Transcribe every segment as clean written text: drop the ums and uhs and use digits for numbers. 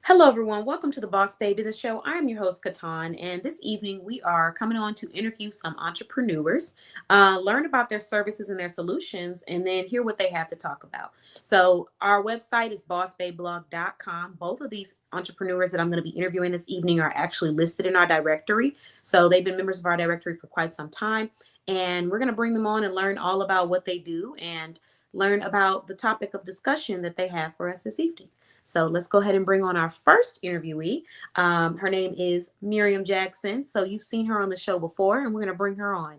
Hello, everyone. Welcome to the Boss Babe Business Show. I am your host, Katan, and this evening we are coming on to interview some entrepreneurs, learn about their services and their solutions, and then hear what they have to talk about. So, our website is bossbabeblog.com. Both of these entrepreneurs that I'm going to be interviewing this evening are actually listed in our directory. So, they've been members of our directory for quite some time, and we're going to bring them on and learn all about what they do and learn about the topic of discussion that they have for us this evening. So let's go ahead and bring on our first interviewee. Her name is Miriam Jackson. So you've seen her on the show before, and we're going to bring her on.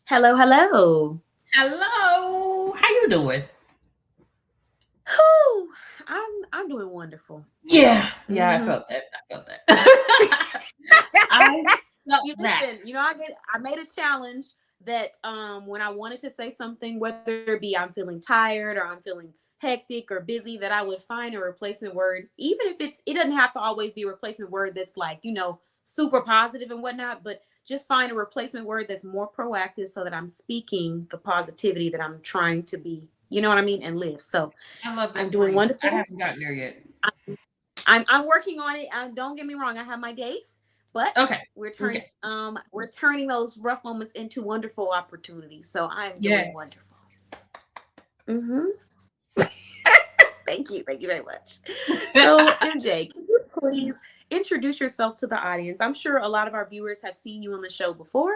Hello, hello. Hello. How you doing? Whew, I'm doing wonderful. Yeah, I felt that. I felt that. I felt that. Listen, I made a challenge that when I wanted to say something, whether it be I'm feeling tired or I'm feeling hectic or busy, that I would find a replacement word, even if it doesn't have to always be a replacement word that's like, super positive and whatnot, but just find a replacement word that's more proactive so that I'm speaking the positivity that I'm trying to be, you know what I mean, and live. So I love I'm that for doing you. I wonderful. haven't gotten there yet. I'm working on it. Don't get me wrong, I have my days, but Okay. we're turning Okay. we're turning those rough moments into wonderful opportunities. So I'm doing Yes. wonderful. Mm-hmm. Thank you very much. So MJ, can you please introduce yourself to the audience? I'm sure a lot of our viewers have seen you on the show before,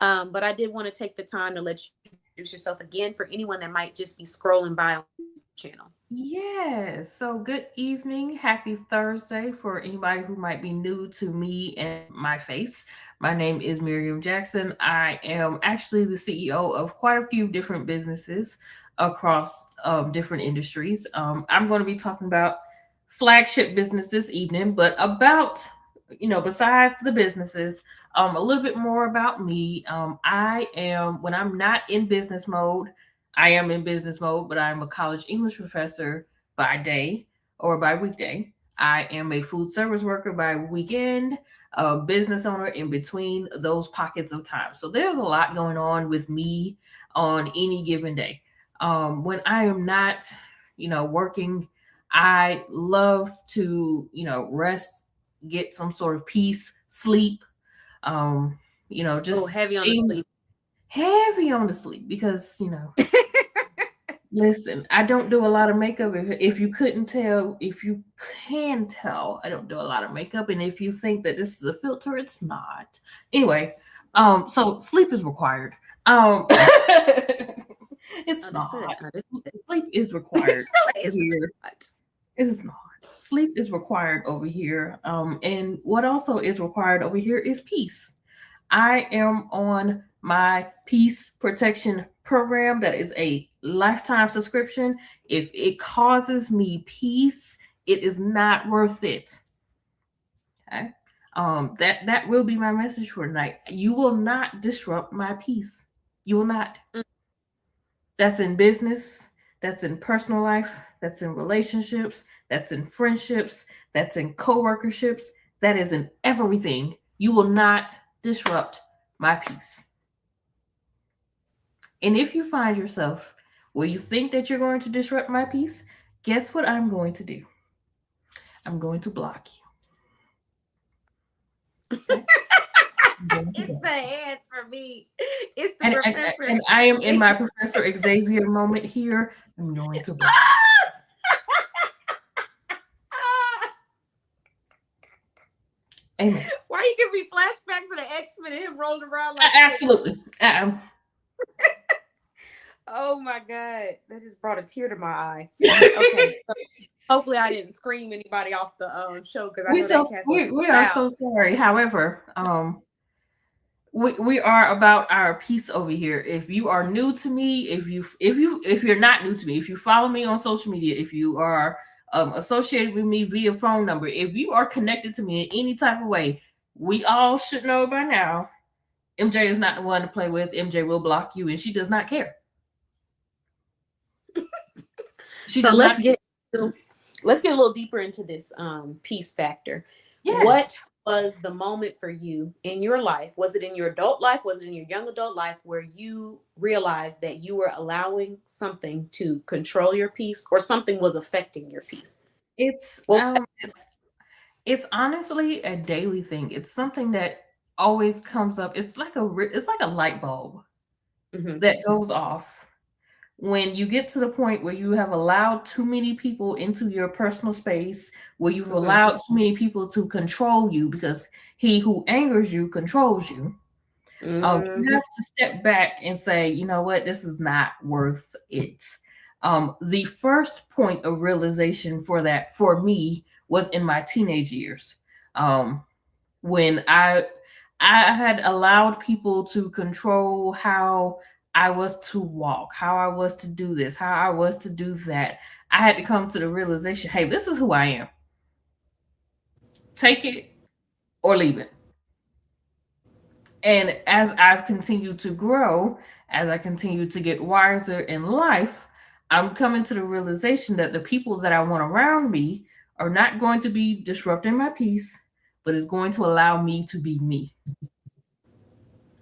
but I did want to take the time to let you introduce yourself again for anyone that might just be scrolling by on the channel. Yes. So good evening. Happy Thursday for anybody who might be new to me and my face. My name is Miriam Jackson. I am actually the CEO of quite a few different businesses across different industries. I'm going to be talking about flagship business this evening, but about, besides the businesses, a little bit more about me. When I'm not in business mode, I am in business mode, but I'm a college English professor by day or by weekday. I am a food service worker by weekend, a business owner in between those pockets of time. So there's a lot going on with me on any given day. When I am not, working, I love to, rest, get some sort of peace, sleep, Oh, just heavy on the sleep. things heavy on the sleep because, listen, I don't do a lot of makeup. If you couldn't tell, if you can tell, I don't do a lot of makeup. And if you think that this is a filter, it's not. Anyway, so sleep is required. It's Understood. not. Understood. Sleep is required over It's here. not. It is not. Sleep is required over here. And what also is required over here is peace. I am on my peace protection program that is a lifetime subscription. If it causes me peace, it is not worth it. Okay. That will be my message for tonight. You will not disrupt my peace. You will not. Mm. That's in business, that's in personal life, that's in relationships, that's in friendships, that's in co-workerships, that is in everything. You will not disrupt my peace. And if you find yourself where you think that you're going to disrupt my peace, guess what I'm going to do? I'm going to block you. Okay? I'm going to It's block the you. hand for me. It's the And, and, professor. and I am in my Professor Xavier moment here. I'm going to block. Amen. Why you give me flashbacks of the X-Men and him rolling around like this? Absolutely. Oh my God. That just brought a tear to my eye. Okay. So hopefully I didn't scream anybody off the show because I we know so that cat goes we are loud. so sorry. However, we are about our peace over here. If you are new to me, if you're not new to me, if you follow me on social media, if you are associated with me via phone number, if you are connected to me in any type of way, we all should know by now. MJ is not the one to play with. MJ will block you, and she does not care. She So does not. let's get a little deeper into this peace factor. Yes. What was the moment for you in your life? Was it in your adult life? Was it in your young adult life where you realized that you were allowing something to control your peace or something was affecting your peace? It's Well, it's honestly a daily thing. It's something that always comes up. It's like a light bulb mhm, that goes off when you get to the point where you have allowed too many people into your personal space, where you've mhm, allowed too many people to control you, because he who angers you controls you. You mhm. have to step back and say, you know what, this is not worth it. The first point of realization for that for me was in my teenage years, um, when I had allowed people to control how I was to walk, how I was to do this, how I was to do that. I had to come to the realization, hey, this is who I am. Take it or leave it. And as I've continued to grow, as I continue to get wiser in life, I'm coming to the realization that the people that I want around me are not going to be disrupting my peace, but is going to allow me to be me.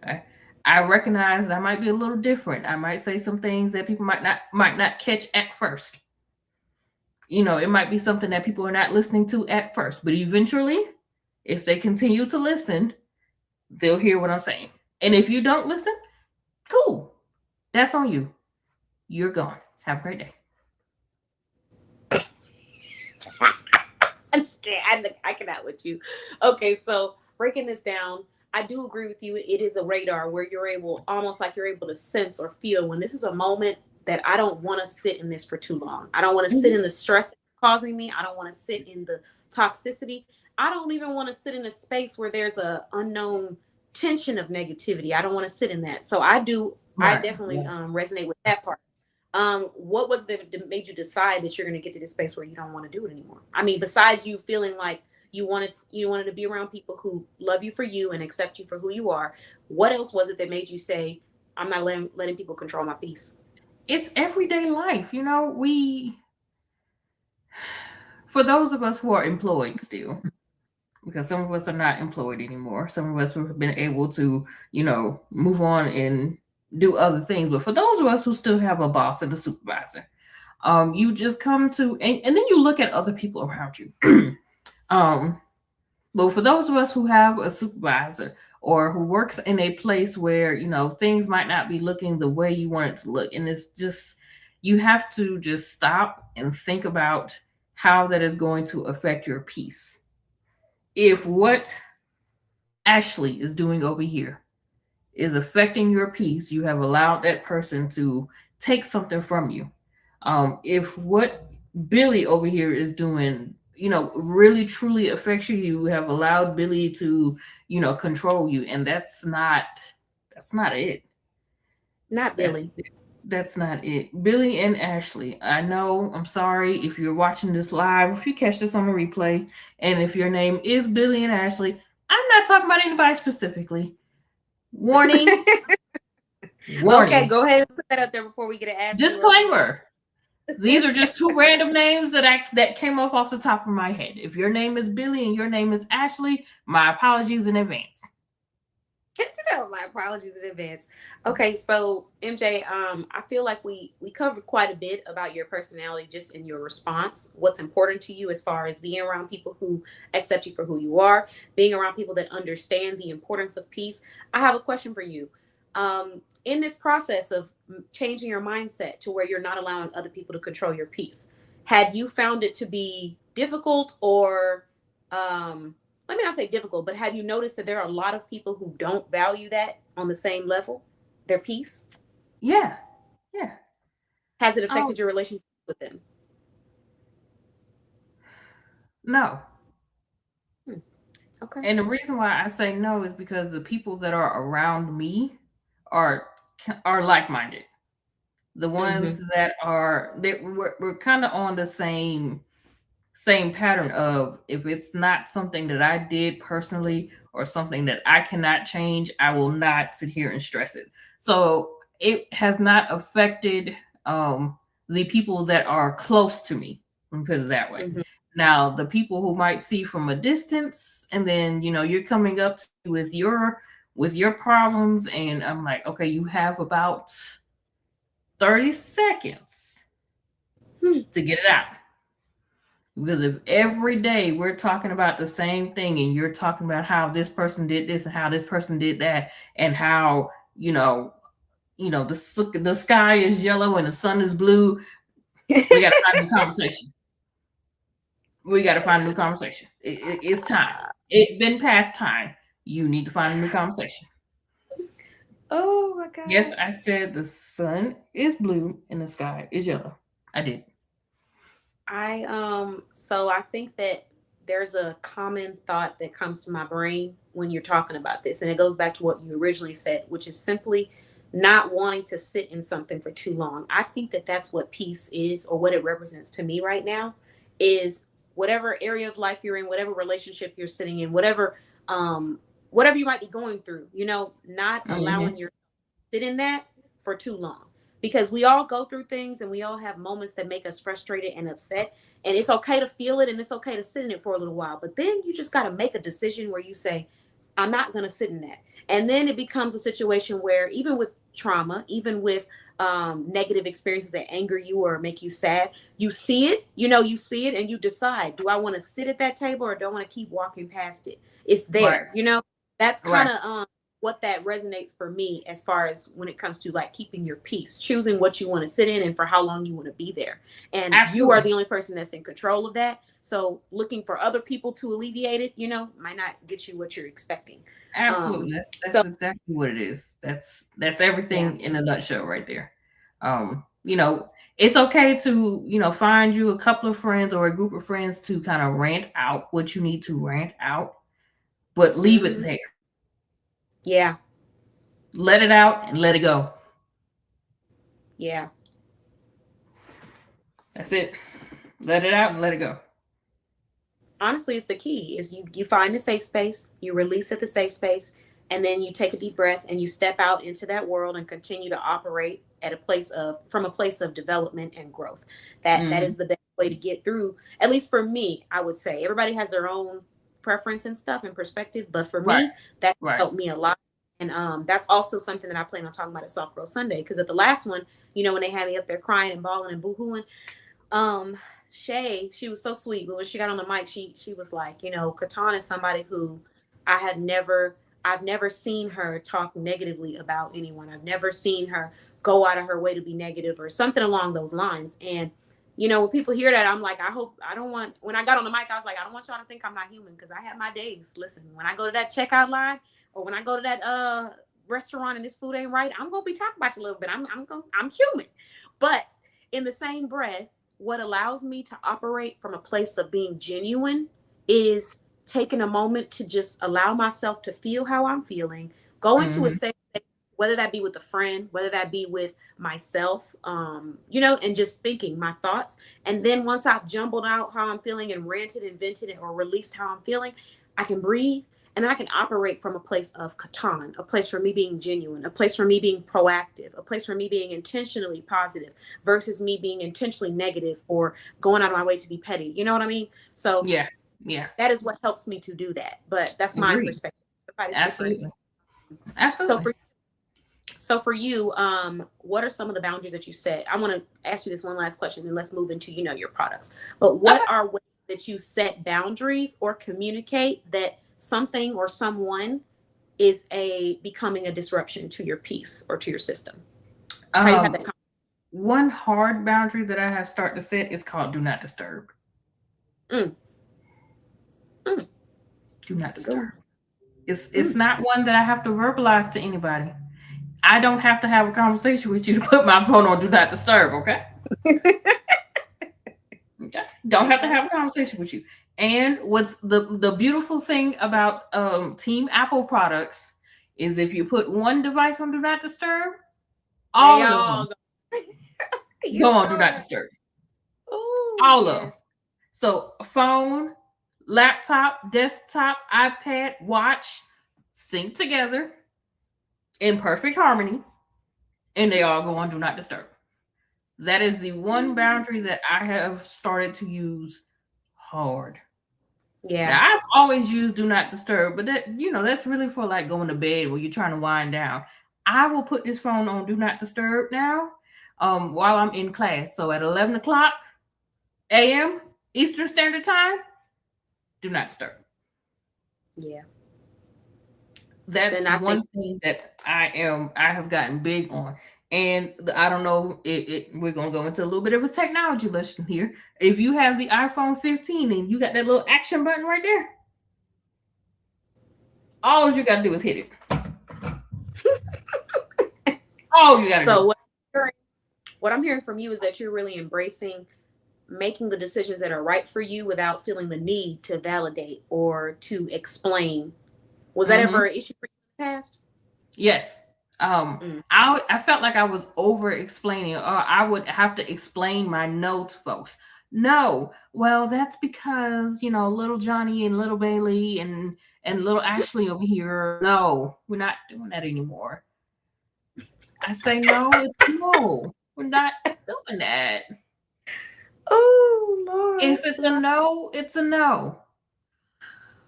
Okay? I recognize that I might be a little different. I might say some things that people might not catch at first. You know, it might be something that people are not listening to at first, but eventually, if they continue to listen, they'll hear what I'm saying. And if you don't listen, cool. That's on you. You're gone. Have a great day. I'm scared. I cannot with you. Okay, so breaking this down, I do agree with you. It is a radar where you're able, almost like you're able to sense or feel when this is a moment that I don't want to sit in this for too long. I don't want to sit Mhm. in the stress causing me. I don't want to sit in the toxicity. I don't even want to sit in a space where there's a unknown tension of negativity. I don't want to sit in that. So I do. I Right. definitely Yeah. resonate with that part. What was that made you decide that you're going to get to this space where you don't want to do it anymore? I mean, besides you feeling like you wanted to be around people who love you for you and accept you for who you are, what else was it that made you say, I'm not letting people control my peace? It's everyday life. For those of us who are employed still, because some of us are not employed anymore, some of us have been able to, move on and do other things. But for those of us who still have a boss and a supervisor, you just come to, and then you look at other people around you. um, But for those of us who have a supervisor or who works in a place where, things might not be looking the way you want it to look, and it's just, you have to just stop and think about how that is going to affect your peace. If what Ashley is doing over here is affecting your peace, you have allowed that person to take something from you. If what Billy over here is doing, really truly affects you, you have allowed Billy to, control you, and that's not it. Not That's Billy. that's not it. Billy and Ashley, I know, I'm sorry if you're watching this live, if you catch this on a replay, and if your name is Billy and Ashley, I'm not talking about anybody specifically. Warning, Okay, warning. go ahead and put that up there before we get an Ashley reference. Disclaimer. These are just two random names that came up off the top of my head. If your name is Billy and your name is Ashley, my apologies in advance. My apologies in advance. Okay, so MJ, I feel like we covered quite a bit about your personality just in your response. What's important to you as far as being around people who accept you for who you are, being around people that understand the importance of peace. I have a question for you. In this process of changing your mindset to where you're not allowing other people to control your peace, have you found it to be difficult or let me not say difficult, but have you noticed that there are a lot of people who don't value that on the same level, their peace? Yeah, yeah. Has it Um, affected your relationship with them? no. Hmm. Okay. And the reason why I say no is because the people that are around me are are like-minded. The Mm-hmm. ones that we're kind of on the same pattern of, if it's not something that I did personally or something that I cannot change, I will not sit here and stress it. So it has not affected the people that are close to me. Let me put it that way. Mm-hmm. Now, the people who might see from a distance, and then you're coming up with your problems, and I'm like, okay, you have about 30 seconds Hmm. to get it out. Because if every day we're talking about the same thing and you're talking about how this person did this and how this person did that and how, the sky is yellow and the sun is blue, we got to find a new conversation. We got to find a new conversation. It's time. It's been past time. You need to find a new conversation. Oh my God. Yes, I said the sun is blue and the sky is yellow. I did. So I think that there's a common thought that comes to my brain when you're talking about this, and it goes back to what you originally said, which is simply not wanting to sit in something for too long. I think that that's what peace is, or what it represents to me right now, is whatever area of life you're in, whatever relationship you're sitting in, whatever you might be going through, not allowing your sit in that for too long, because we all go through things and we all have moments that make us frustrated and upset, and it's okay to feel it and it's okay to sit in it for a little while, but then you just got to make a decision where you say, I'm not going to sit in that. And then it becomes a situation where, even with trauma, even with negative experiences that anger you or make you sad, you see it, and you decide, do I want to sit at that table or do I want to keep walking past it? It's there, that's kind of what that resonates for me, as far as when it comes to like keeping your peace, choosing what you want to sit in and for how long you want to be there. And you are the only person that's in control of that. So looking for other people to alleviate it, might not get you what you're expecting. Absolutely. That's exactly what it is. That's everything in a nutshell right there. It's okay to, find you a couple of friends or a group of friends to kind of rant out what you need to rant out, but leave it there. Yeah. Let it out and let it go. Yeah. That's it. Let it out and let it go. Honestly, it's the key is you find a safe space, you release at the safe space, and then you take a deep breath and you step out into that world and continue to operate from a place of development and growth. That is the best way to get through. At least for me, I would say everybody has their own preference and stuff and perspective, but for me, that helped me a lot. And that's also something that I plan on talking about at Soft Girl Sunday, because at the last one, when they had me up there crying and bawling and boo-hooing, Shay, she was so sweet, but when she got on the mic, she was like, Katan is somebody who I've never seen her talk negatively about anyone. I've never seen her go out of her way to be negative or something along those lines. And when people hear that, I'm like, when I got on the mic, I was like, I don't want y'all to think I'm not human, because I have my days. Listen, when I go to that checkout line or when I go to that restaurant and this food ain't right, I'm gonna be talking about you a little bit. I'm human. But in the same breath, what allows me to operate from a place of being genuine is taking a moment to just allow myself to feel how I'm feeling, go into a safe space, whether that be with a friend, whether that be with myself, and just thinking my thoughts. And then once I've jumbled out how I'm feeling and ranted and vented it or released how I'm feeling, I can breathe. And then I can operate from a place of Katan, a place for me being genuine, a place for me being proactive, a place for me being intentionally positive versus me being intentionally negative or going out of my way to be petty. You know what I mean? So yeah, that is what helps me to do that. But that's my perspective. Absolutely. So for you, what are some of the boundaries that you set? I want to ask you this one last question, and let's move into, your products. But what are ways that you set boundaries or communicate that something or someone is becoming a disruption to your peace or to your system? How do you have that one hard boundary that I have started to set is called do not disturb. Do not disturb. It's not one that I have to verbalize to anybody. I don't have to have a conversation with you to put my phone on do not disturb, okay? Okay. Don't have to have a conversation with you. And what's the beautiful thing about Team Apple products is if you put one device on do not disturb, all of them go on do not disturb. Ooh, all of them. So phone, laptop, desktop, iPad, watch, sync together in perfect harmony, and they all go on do not disturb. That is the one boundary that I have started to use hard. Yeah. Now, I've always used do not disturb, but that's really for like going to bed where you're trying to wind down. I will put this phone on do not disturb now while I'm in class. So at 11 o'clock a.m., Eastern Standard Time, do not disturb. Yeah. That's And I one think thing that I have gotten big on. And I don't know, we're gonna go into a little bit of a technology lesson here. If you have the iPhone 15 and you got that little action button right there, all you gotta do is hit it. All you gotta so. do. What I'm hearing from you is that you're really embracing making the decisions that are right for you without feeling the need to validate or to explain. Was that Mm-hmm. ever an issue for you in the past? Yes. Mm. I felt like I was over explaining, or I would have to explain my no to folks. No, well, that's because little Johnny and little Bailey and little Ashley over here. No, we're not doing that anymore. I say no, it's no. We're not doing that. Oh Lord, If it's a Lord. no, it's a no.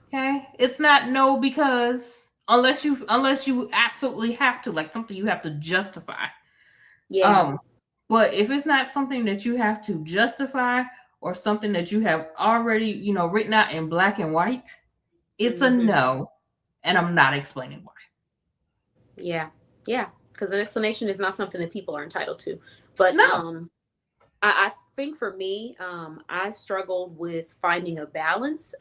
Okay, it's not no because unless you absolutely have to, like something you have to justify. Yeah. Um, but if it's not something that you have to justify or something that you have already, written out in black and white, it's a Hmm. no, and I'm not explaining why. Yeah. Yeah. Because an explanation is not something that people are entitled to. But No. I think for me, I struggled with finding a balance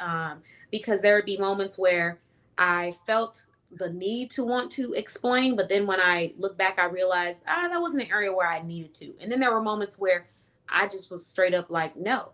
because there would be moments where I felt the need to want to explain, but then when I look back, I realized that wasn't an area where I needed to. And then there were moments where I just was straight up like, no.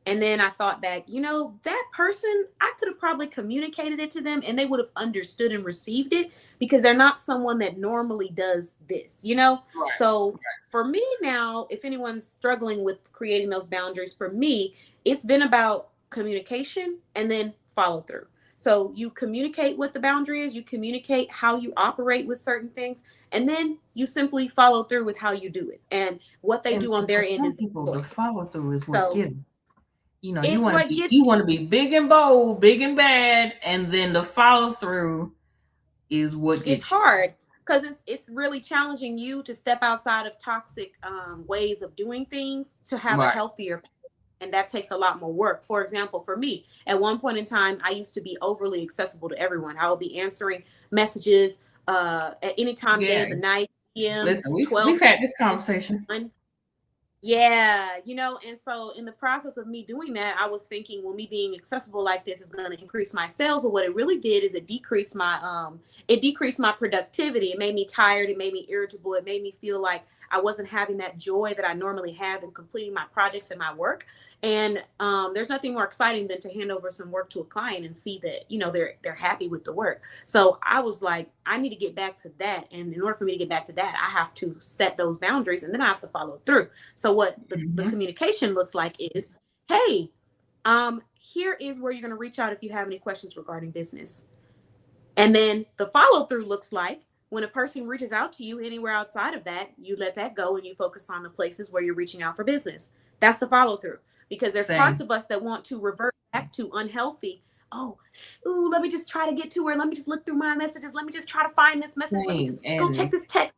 And then I thought back, that person, I could have probably communicated it to them and they would have understood and received it because they're not someone that normally does this. Right. So for me now, if anyone's struggling with creating those boundaries, for me, it's been about communication and then follow through. So you communicate what the boundary is, you communicate how you operate with certain things, and then you simply follow through with how you do it. And what they And do on for their end some is people, their the choice. follow through is what So gives. You it's want to what be gets you you. want to be big and bold, big and bad, and then the follow through is what It's gets you. hard because it's really challenging you to step outside of toxic ways of doing things to have a Right. healthier, and that takes a lot more work. For example, for me, at one point in time, I used to be overly accessible to everyone. I would be answering messages at any time, day Yeah. of the night, PMs, Listen, we've 12, had this conversation. 1. Yeah, and so in the process of me doing that, I was thinking, well, me being accessible like this is going to increase my sales, but what it really did is it decreased my productivity. It made me tired, it made me irritable, it made me feel like I wasn't having that joy that I normally have in completing my projects and my work. And there's nothing more exciting than to hand over some work to a client and see that they're happy with the work. So I was like, I need to get back to that, and in order for me to get back to that, I have to set those boundaries, and then I have to follow through. So what the Hmm. communication looks like is, hey, here is where you're going to reach out if you have any questions regarding business. And then the follow through looks like when a person reaches out to you anywhere outside of that, you let that go and you focus on the places where you're reaching out for business. That's the follow through. Because there's parts Same. of us that want to revert back to unhealthy. Oh, ooh, let me just try to get to her. Let me just look through my messages. Let me just try to find this message. Let me Same. just go check And this text.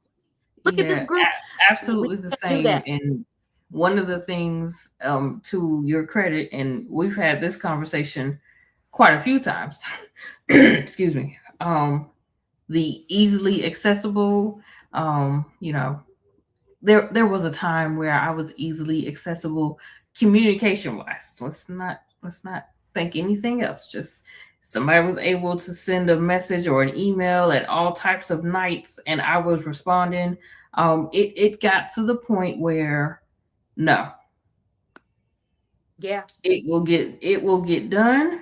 Look at this yeah, group. We absolutely the can't do same. that. And one of the things, to your credit, and we've had this conversation quite a few times. Excuse me. The easily accessible. Um, you know, there was a time where I was easily accessible communication wise. Let's not think anything else. Just somebody was able to send a message or an email at all types of nights, and I was responding. It got to the point where no, Yeah. it will get done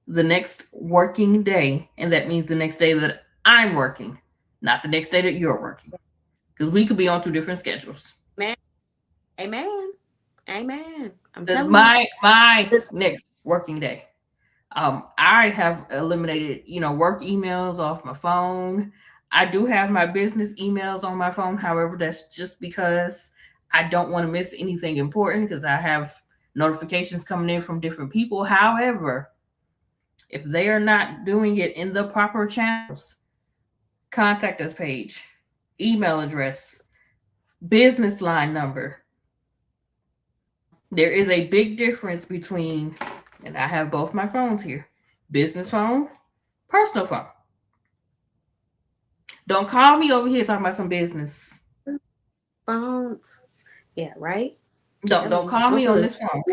the next working day, and that means the next day that I'm working, not the next day that you're working, because we could be on two different schedules. Man. Amen. Amen. I'm The, telling you. my This next working day. I have eliminated, work emails off my phone. I do have my business emails on my phone. However, that's just because I don't want to miss anything important because I have notifications coming in from different people. However, if they are not doing it in the proper channels, contact us page, email address, business line number, There is a big difference between, and I have both my phones here, business phone, personal phone. Don't call me over here talking about some business. Phones. Yeah, right. Don't Telling you, call I'm me on hood. this phone.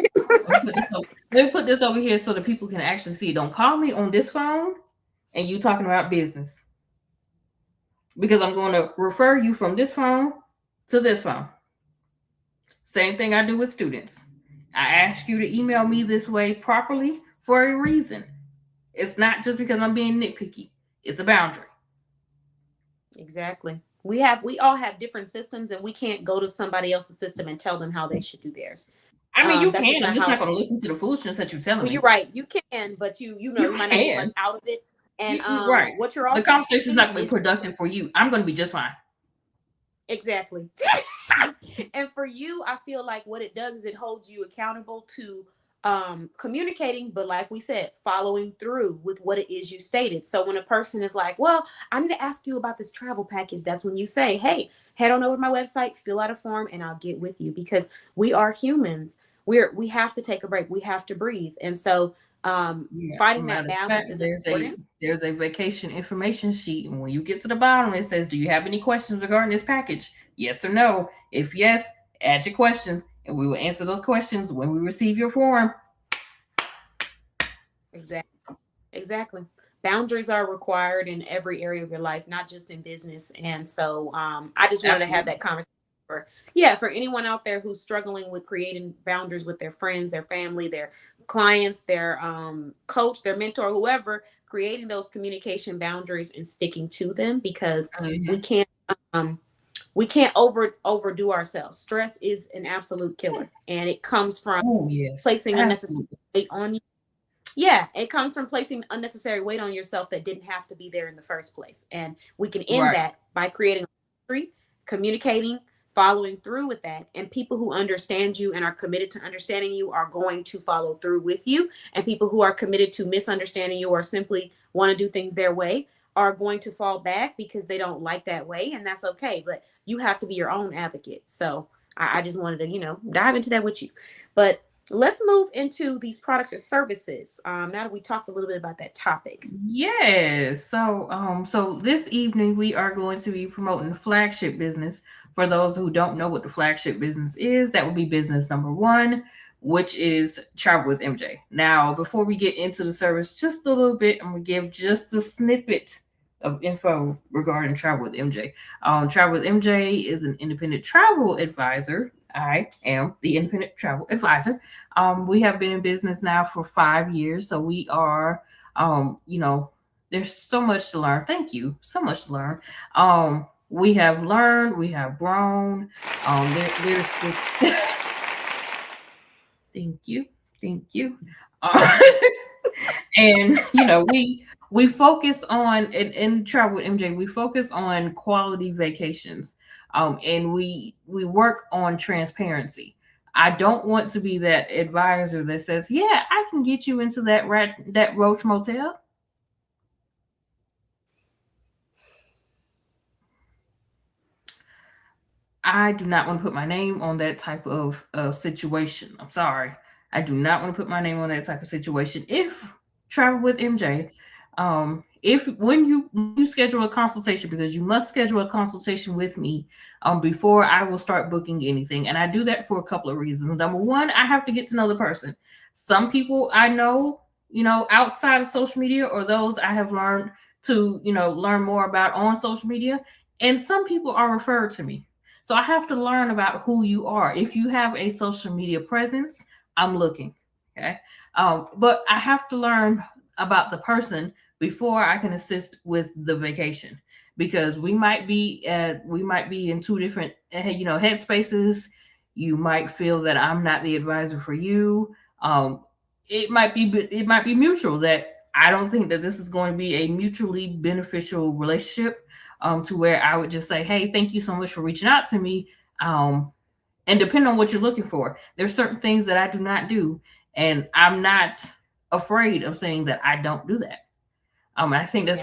Let me put this over here so that people can actually see. Don't call me on this phone and you talking about business. Because I'm going to refer you from this phone to this phone. Same thing I do with students. I ask you to email me this way properly for a reason. It's not just because I'm being nitpicky. It's a boundary. Exactly. We all have different systems, and we can't go to somebody else's system and tell them how they should do theirs. I mean, you That's just can. I'm not just how. not going to listen to the foolishness that you're telling Well, you're me. right. You can, but you You might not get can. much out of it. And Right. what you're The also conversation is doing not going to be is productive for you. I'm going to be just fine. exactly. And for you, I feel like what it does is it holds you accountable to communicating, but like we said, following through with what it is you stated. So when a person is like, well, I need to ask you about this travel package, that's when you say, hey, head on over to my website, fill out a form, and I'll get with you, because we are humans. We have to take a break, we have to breathe. And so Yeah. finding that Matter of fact, balance is there's important. a vacation information sheet, and when you get to the bottom, it says, "Do you have any questions regarding this package? Yes or no? If yes, add your questions, and we will answer those questions when we receive your form." Exactly. Exactly. Boundaries are required in every area of your life, not just in business. And so I just wanted to have Absolutely. that conversation for, yeah, for anyone out there who's struggling with creating boundaries with their friends, their family, their clients, their coach, their mentor, whoever, creating those communication boundaries and sticking to them, because we Mhm. can't um, overdo ourselves. Stress is an absolute killer, and it comes from Oh yes, placing unnecessary absolutely. weight on you. Yeah, it comes from placing unnecessary weight on yourself that didn't have to be there in the first place. And we can end Right. that by creating a boundary, communicating, following through with that. And people who understand you and are committed to understanding you are going to follow through with you. And people who are committed to misunderstanding you or simply want to do things their way are going to fall back because they don't like that way. And that's okay. But you have to be your own advocate. So I just wanted to, dive into that with you. But let's move into these products or services. Now that we talked a little bit about that topic. Yes. So this evening we are going to be promoting the flagship business. For those who don't know what the flagship business is, that would be business number one, which is Travel with MJ. Now, before we get into the service, just a little bit, I'm gonna give just a snippet of info regarding Travel with MJ. Travel with MJ is an independent travel advisor. I am the independent travel advisor. We have been in business now for 5 years, so we are there's so much to learn. Thank you. So much to learn. We have learned, we have grown. There's just thank you. Thank you. Uh, and we focus on in travel with MJ, we focus on quality vacations. And we work on transparency. I don't want to be that advisor that says, "Yeah, I can get you into that Roach Motel." I do not want to put my name on that type of situation. I'm sorry. I do not want to put my name on that type of situation. If travel with MJ, if when you schedule a consultation, because you must schedule a consultation with me before I will start booking anything. And I do that for a couple of reasons. Number one, I have to get to know the person. Some people I know, outside of social media, or those I have learned to, learn more about on social media. And some people are referred to me, so I have to learn about who you are. If you have a social media presence, I'm looking. Okay. But I have to learn about the person before I can assist with the vacation, because we might be in two different headspaces. You might feel that I'm not the advisor for you. It might be mutual, that I don't think that this is going to be a mutually beneficial relationship, to where I would just say, "Hey, thank you so much for reaching out to me." Um, and depending on what you're looking for, there's certain things that I do not do, and I'm not afraid of saying that I don't do that. I think Yeah.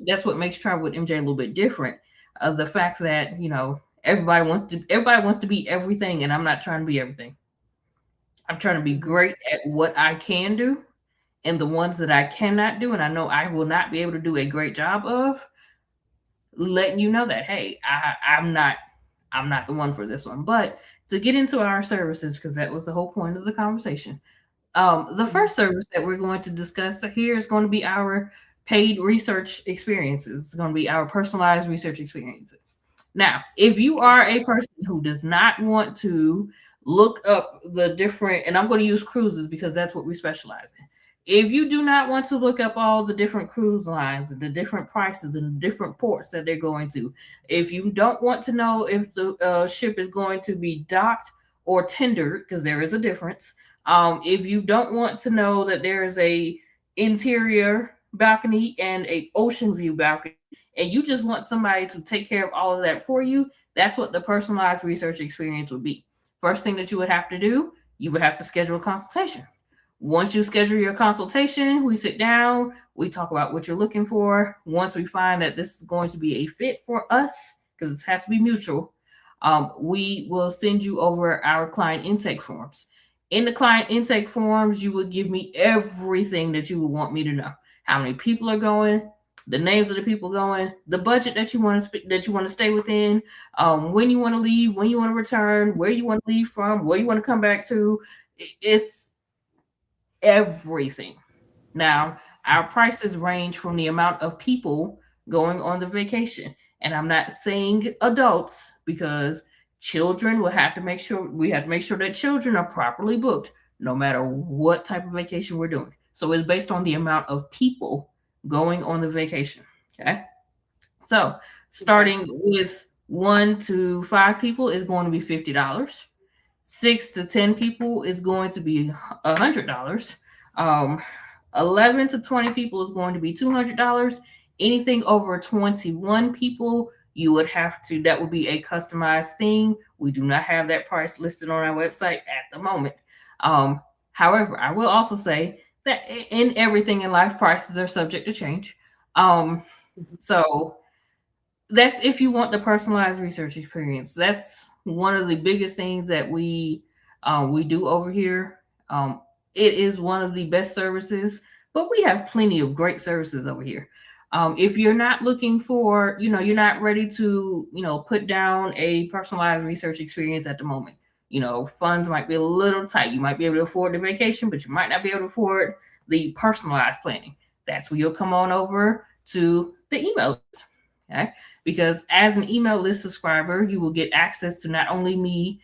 that's what makes travel with MJ a little bit different. The fact that everybody wants to be everything, and I'm not trying to be everything. I'm trying to be great at what I can do, and the ones that I cannot do, and I know I will not be able to do a great job of, letting you know that, hey, I'm not the one for this one. But to get into our services, because that was the whole point of the conversation. The Mhm. first service that we're going to discuss here is going to be our paid research experiences. It's going to be our personalized research experiences. Now, if you are a person who does not want to look up the different, and I'm going to use cruises because that's what we specialize in. If you do not want to look up all the different cruise lines and the different prices and the different ports that they're going to, if you don't want to know if the ship is going to be docked or tendered, because there is a difference, if you don't want to know that there is a interior balcony and a ocean view balcony, and you just want somebody to take care of all of that for you, that's what the personalized research experience would be. First thing that you would have to do, you would have to schedule a consultation. Once you schedule your consultation, we sit down, we talk about what you're looking for. Once we find that this is going to be a fit for us, because it has to be mutual, we will send you over our client intake forms. In the client intake forms, you would give me everything that you would want me to know. How many people are going, the names of the people going, the budget that you want to stay within, when you want to leave, when you want to return, where you want to leave from, where you want to come back to. It's everything. Now, our prices range from the amount of people going on the vacation. And I'm not saying adults because children will have to make sure we have to make sure that children are properly booked no matter what type of vacation we're doing. So it's based on the amount of people going on the vacation. Okay. So Okay. starting with 1 to 5 people is going to be $50. 6 to 10 people is going to be $100. Um, 11 to 20 people is going to be $200. Anything over 21 people, you would have to, that would be a customized thing. We do not have that price listed on our website at the moment. Um, However, I will also say that in everything in life, prices are subject to change. Um, Mhm. so that's if you want the personalized research experience. That's one of the biggest things that we do over here. Um, it is one of the best services, but we have plenty of great services over here. If you're not looking for, you're not ready to, put down a personalized research experience at the moment. Funds might be a little tight. You might be able to afford the vacation, but you might not be able to afford the personalized planning. That's where you'll come on over to the email list. Okay, because as an email list subscriber, you will get access to not only me,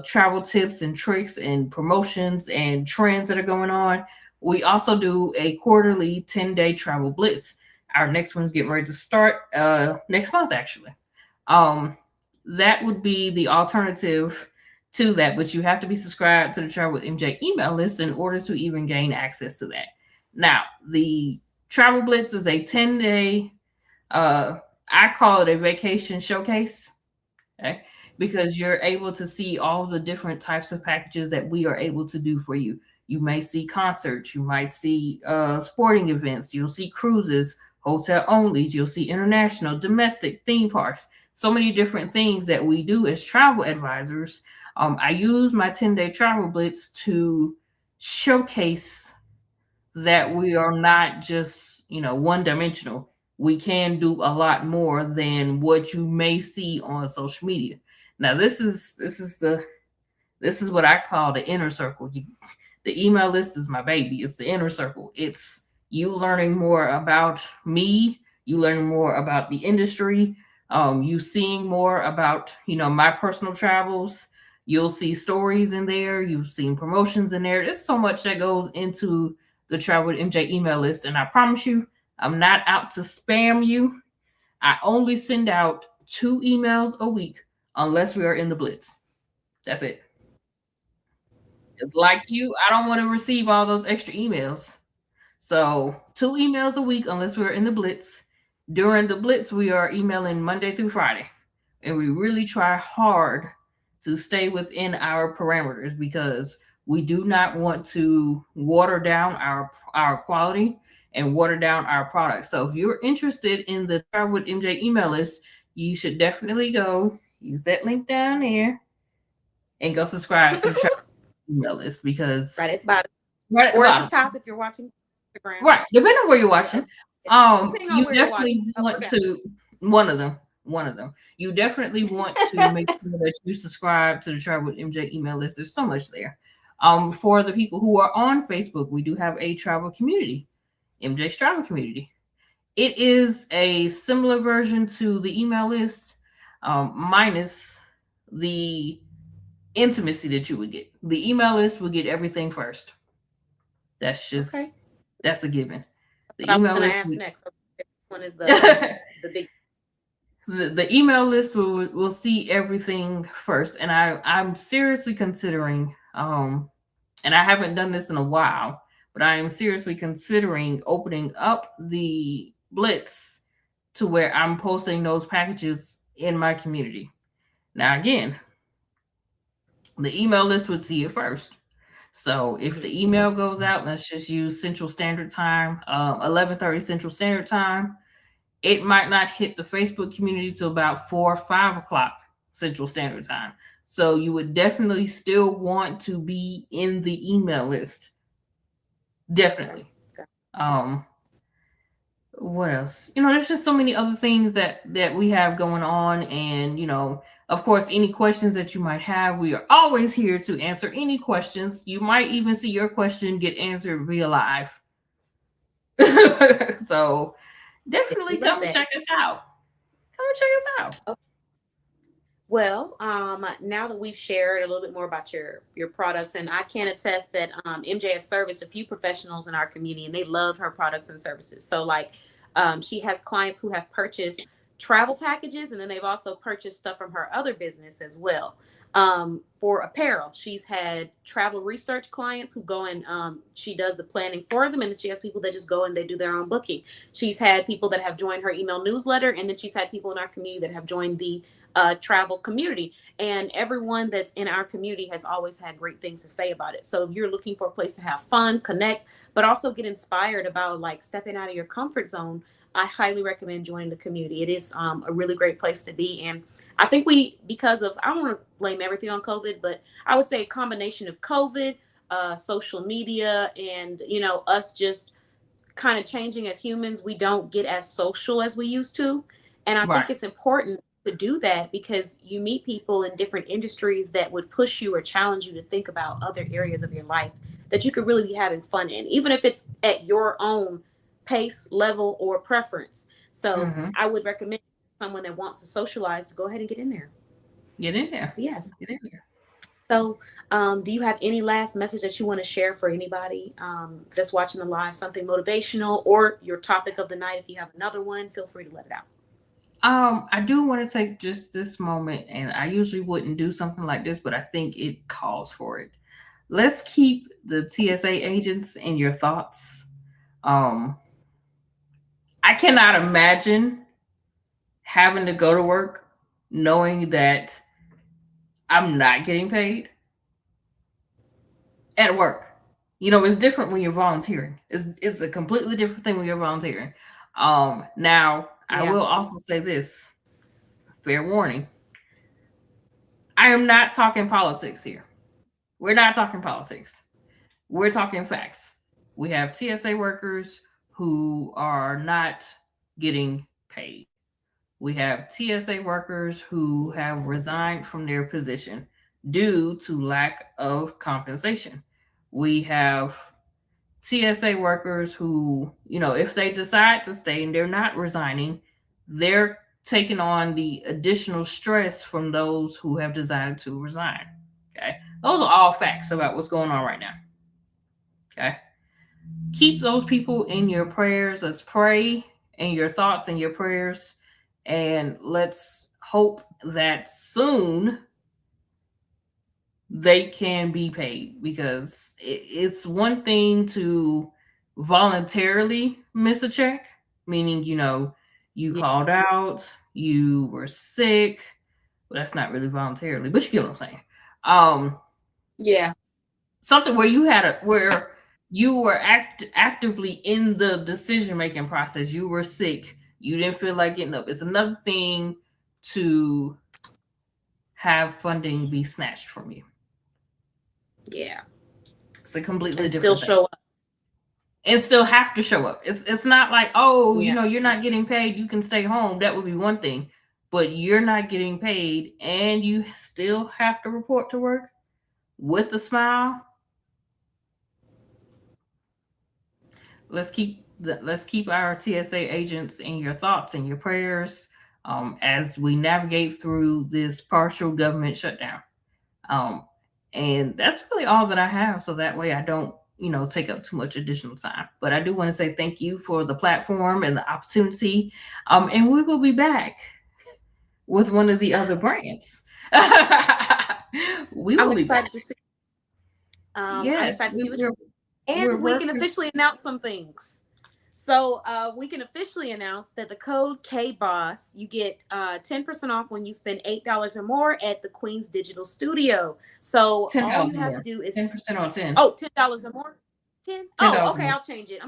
travel tips and tricks and promotions and trends that are going on. We also do a quarterly 10-day travel blitz. Our next one's getting ready to start next month, actually. Um, that would be the alternative to that, but you have to be subscribed to the Travel with MJ email list in order to even gain access to that. Now, the Travel Blitz is a 10-day, uh, I call it a vacation showcase. Okay, because you're able to see all the different types of packages that we are able to do for you. You may see concerts, you might see sporting events, you'll see cruises, hotel onlys, you'll see international, domestic, theme parks, so many different things that we do as travel advisors. I use my 10-day travel blitz to showcase that we are not just, one dimensional. We can do a lot more than what you may see on social media. Now, this is what I call the inner circle. The email list is my baby. It's the inner circle. It's you learning more about me, you learning more about the industry, you seeing more about, my personal travels. You'll see stories in there. You've seen promotions in there. There's so much that goes into the Travel with MJ email list. And I promise you, I'm not out to spam you. I only send out 2 emails a week unless we are in the blitz. That's it. It's like you, I don't want to receive all those extra emails. So 2 emails a week unless we're in the blitz. During the blitz, we are emailing Monday through Friday. And we really try hard to stay within our parameters because we do not want to water down our quality and water down our product. So if you're interested in the Travel with MJ email list, you should definitely go use that link down there and go subscribe to the Travel email list because Right at the bottom right at the or at the bottom, top if you're watching Instagram. right, depending on where you're watching, Depending on you where you're watching, definitely up or want down. to one of them. You definitely want to make sure that you subscribe to the Travel with MJ email list. There's so much there. For the people who are on Facebook, we do have a travel community, MJ's Travel Community. It is a similar version to the email list, minus the intimacy that you would get. The email list will get everything first. That's just Okay. that's a given. But The I was email gonna list ask next. This one is the, the big the email list will see everything first. And I'm seriously considering and I haven't done this in a while, but I am seriously considering opening up the Blitz to where I'm posting those packages in my community. Now again, the email list would see it first. So if the email goes out, let's just use Central Standard Time, 11:30 Central Standard Time, it might not hit the Facebook community till about 4 or 5 o'clock Central Standard Time. So you would definitely still want to be in the email list. Definitely. What else? There's just so many other things that we have going on, and of course, any questions that you might have, we are always here to answer any questions. You might even see your question get answered via live. So definitely come and check us out. Come and check us out. Okay. Well, now that we've shared a little bit more about your products, and I can attest that MJ has serviced a few professionals in our community, and they love her products and services. So, like, she has clients who have purchased travel packages, and then they've also purchased stuff from her other business as well. For apparel, she's had travel research clients who go and she does the planning for them, and then she has people that just go and they do their own booking. She's had people that have joined her email newsletter, and then she's had people in our community that have joined the travel community, and everyone that's in our community has always had great things to say about it. So if you're looking for a place to have fun, connect, but also get inspired about like stepping out of your comfort zone, I highly recommend joining the community. It is a really great place to be. And I think because of, I don't want to blame everything on COVID, but I would say a combination of COVID, social media, and, us just kind of changing as humans, we don't get as social as we used to. And I think it's important to do that because you meet people in different industries that would push you or challenge you to think about other areas of your life that you could really be having fun in, even if it's at your own pace, level, or preference. So I would recommend someone that wants to socialize to go ahead and get in there. Get in there. Yes. Get in there. So do you have any last message that you want to share for anybody that's watching the live, something motivational or your topic of the night? If you have another one, feel free to let it out. I do want to take just this moment, and I usually wouldn't do something like this, but I think it calls for it. Let's keep the TSA agents in your thoughts. I cannot imagine having to go to work knowing that I'm not getting paid at work. It's different when you're volunteering. It's a completely different thing when you're volunteering. Now, I will also say this, fair warning. I am not talking politics here. We're not talking politics. We're talking facts. We have TSA workers who are not getting paid. We have TSA workers who have resigned from their position due to lack of compensation. We have TSA workers who, if they decide to stay and they're not resigning, they're taking on the additional stress from those who have decided to resign. Okay. Those are all facts about what's going on right now. Okay. Keep those people in your prayers. Let's pray in your thoughts and your prayers. And let's hope that soon they can be paid, because it's one thing to voluntarily miss a check, meaning, you called out, you were sick. Well, that's not really voluntarily, but you get what I'm saying. Something where you were actively in the decision-making process. You were sick. You didn't feel like getting up. It's another thing to have funding be snatched from you. Yeah. It's a completely And different still thing. show up. And still have to show up. It's not like, oh, Yeah. you're not getting paid, you can stay home. That would be one thing. But you're not getting paid and you still have to report to work with a smile. Let's keep our TSA agents in your thoughts and your prayers, as we navigate through this partial government shutdown. Um, and that's really all that I have. So that way I don't, take up too much additional time. But I do want to say thank you for the platform and the opportunity. And we will be back with one of the other brands. We I'm will be back. excited to see. I'm Yes, excited to see what we're, we're and we can working. officially announce some things. So we can officially announce that the code KBOSS, you get 10% off when you spend $8 or more at the Queen's Digital Studio. So ten all dollars you or have to more. do is 10% on 10. oh, $10 or more. 10? Ten Oh, dollars or okay, more. I'll change it.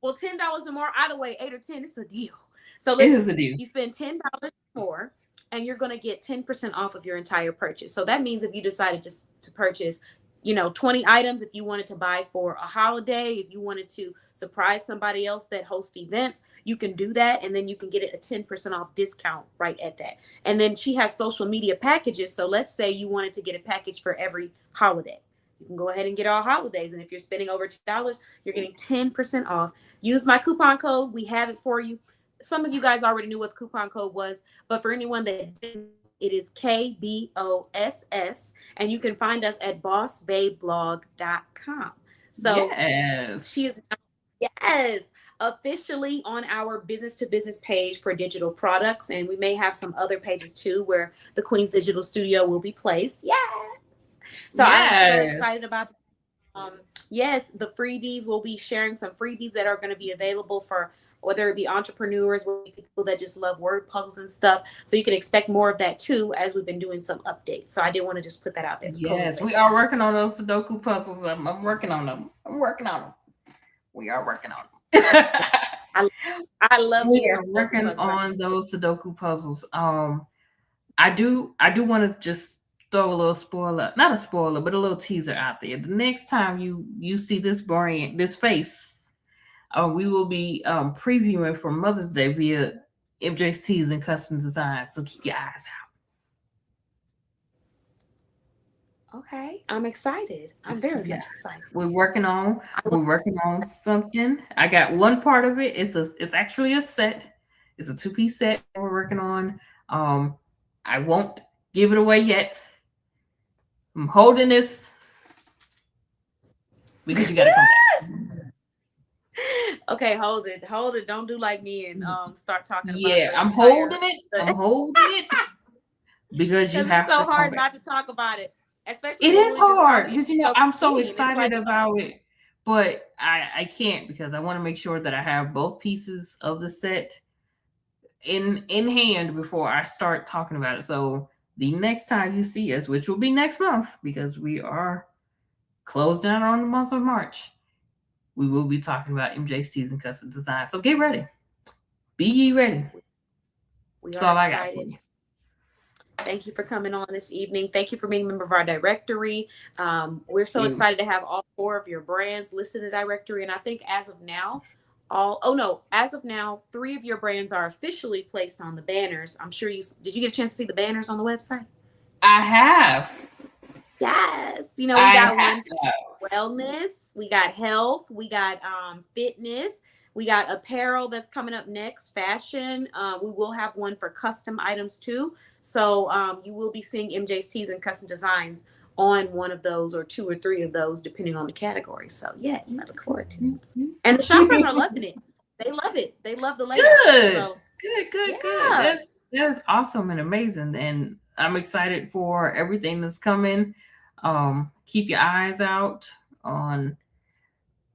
Well, $10 or more, either way, 8 or 10, it's a deal. So It listen, is a deal. you spend $10 more and you're going to get 10% off of your entire purchase. So that means if you decided to purchase 20 items, if you wanted to buy for a holiday, if you wanted to surprise somebody else that hosts events, you can do that. And then you can get it a 10% off discount right at that. And then she has social media packages. So let's say you wanted to get a package for every holiday. You can go ahead and get all holidays. And if you're spending over $10, you're getting 10% off. Use my coupon code. We have it for you. Some of you guys already knew what the coupon code was, but for anyone that didn't, it is KBOSS, and you can find us at bossbabeblog.com. So Yes. she is, yes, officially on our business to business page for digital products, and we may have some other pages too where the Queen's Digital Studio will be placed. Yes. So I'm so excited about yes, the freebies. We'll be sharing some freebies that are going to be available for whether it be entrepreneurs, whether it be people that just love word puzzles and stuff. So you can expect more of that too, as we've been doing some updates. So I did want to just put that out there. Yes, we are working on those Sudoku puzzles. I'm working on them. We are working on them. I love we are working on those Sudoku puzzles. I do want to just throw a little spoiler, not a spoiler, but a little teaser out there. The next time you see this brand, this face, we will be previewing for Mother's Day via MJ's Tees and Custom Design. So keep your eyes out. Okay, I'm excited. I'm very much excited. We're working on something. I got one part of it. It's actually a set. It's a 2-piece set we're working on. I won't give it away yet. I'm holding this because you gotta come back. Okay, hold it. Don't do like me and start talking. Yeah, I'm holding it because you have to. It's so hard not to talk about it, especially. It is hard because I'm so excited about it, but I can't because I want to make sure that I have both pieces of the set in hand before I start talking about it. So the next time you see us, which will be next month because we are closed down on the month of March, we will be talking about MJ's Tees and Custom Design. So get ready. Be ye ready. That's all I got for you. Thank you for coming on this evening. Thank you for being a member of our directory. We're so excited to have all 4 of your brands listed in the directory. And I think as of now, 3 of your brands are officially placed on the banners. I'm sure did you get a chance to see the banners on the website? I have. Yes. We got one for wellness, we got health, we got fitness, we got apparel that's coming up next, fashion. We will have one for custom items too. So you will be seeing MJ's Tees and Custom Designs on one of those or 2 or 3 of those, depending on the category. So yes, I look forward to it. And the shoppers are loving it. They love it. They love the layout. Good. So, good. That is awesome and amazing. And I'm excited for everything that's coming. Keep your eyes out on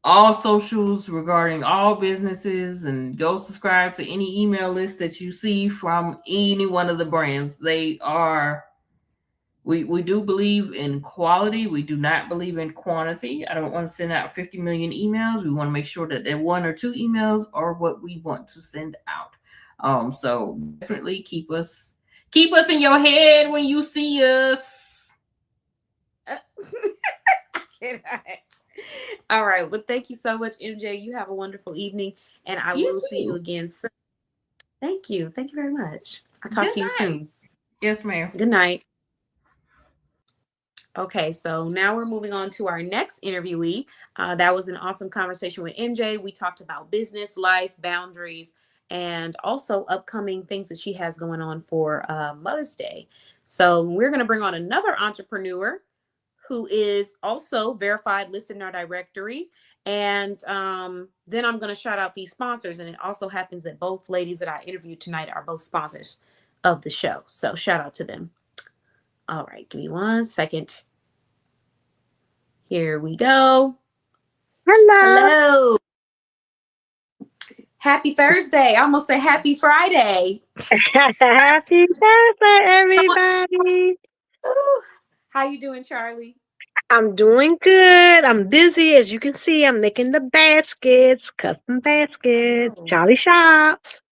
all socials regarding all businesses and go subscribe to any email list that you see from any one of the brands. They are, we do believe in quality. We do not believe in quantity. I don't want to send out 50 million emails. We want to make sure that they're 1 or 2 emails are what we want to send out. So definitely keep us in your head when you see us. cannot. All right. Well, thank you so much, MJ. You have a wonderful evening, and I You will see you too. again soon. Thank you. Thank you very much. I'll talk Good to you night. soon. Yes, ma'am. Good night. Okay, so now we're moving on to our next interviewee. That was an awesome conversation with MJ. We talked about business, life, boundaries, and also upcoming things that she has going on for Mother's Day. So we're going to bring on another entrepreneur who is also verified listed in our directory. And then I'm going to shout out these sponsors. And it also happens that both ladies that I interviewed tonight are both sponsors of the show. So shout out to them. All right, give me 1 second. Here we go. Hello. Hello. Happy Thursday. I almost say happy Friday. Happy Thursday, everybody. Ooh. How you doing, Charlie? I'm doing good. I'm busy. As you can see, I'm making the baskets, custom baskets, Oh, Charlie Shops.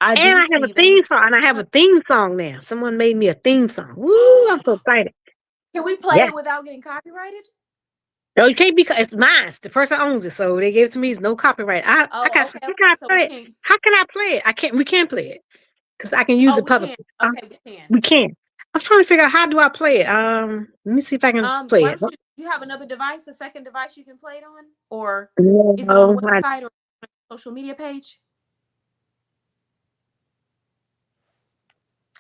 I And do I have a see them. theme song. And I have a theme song now. Someone made me a theme song. Woo, I'm so excited. Can we play Yeah. it without getting copyrighted? No, you can't it's mine. The person owns it, so they gave it to me. It's no copyright. I Oh, got okay, how okay. can I So play we it? can't. How can I play it? We can't play it. Because I can use Oh, it we can't. publicly. Okay, we can. We can't. I'm trying to figure out how do I play it. Let me see if I can play Why it. don't you have another device, a second device you can play it on? Or is it on the No, website or social media page?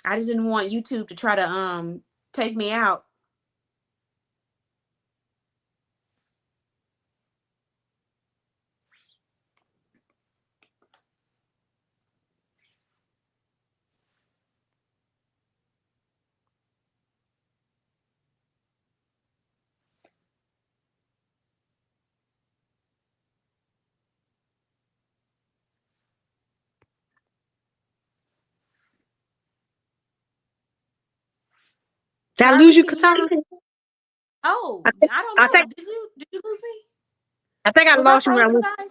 I just didn't want YouTube to try to take me out. did I Charlie, lose you, can you hear Katana? me? Oh, I think I don't I think know. Did you lose me? I think I Was I lost you when I frozen, went. guys?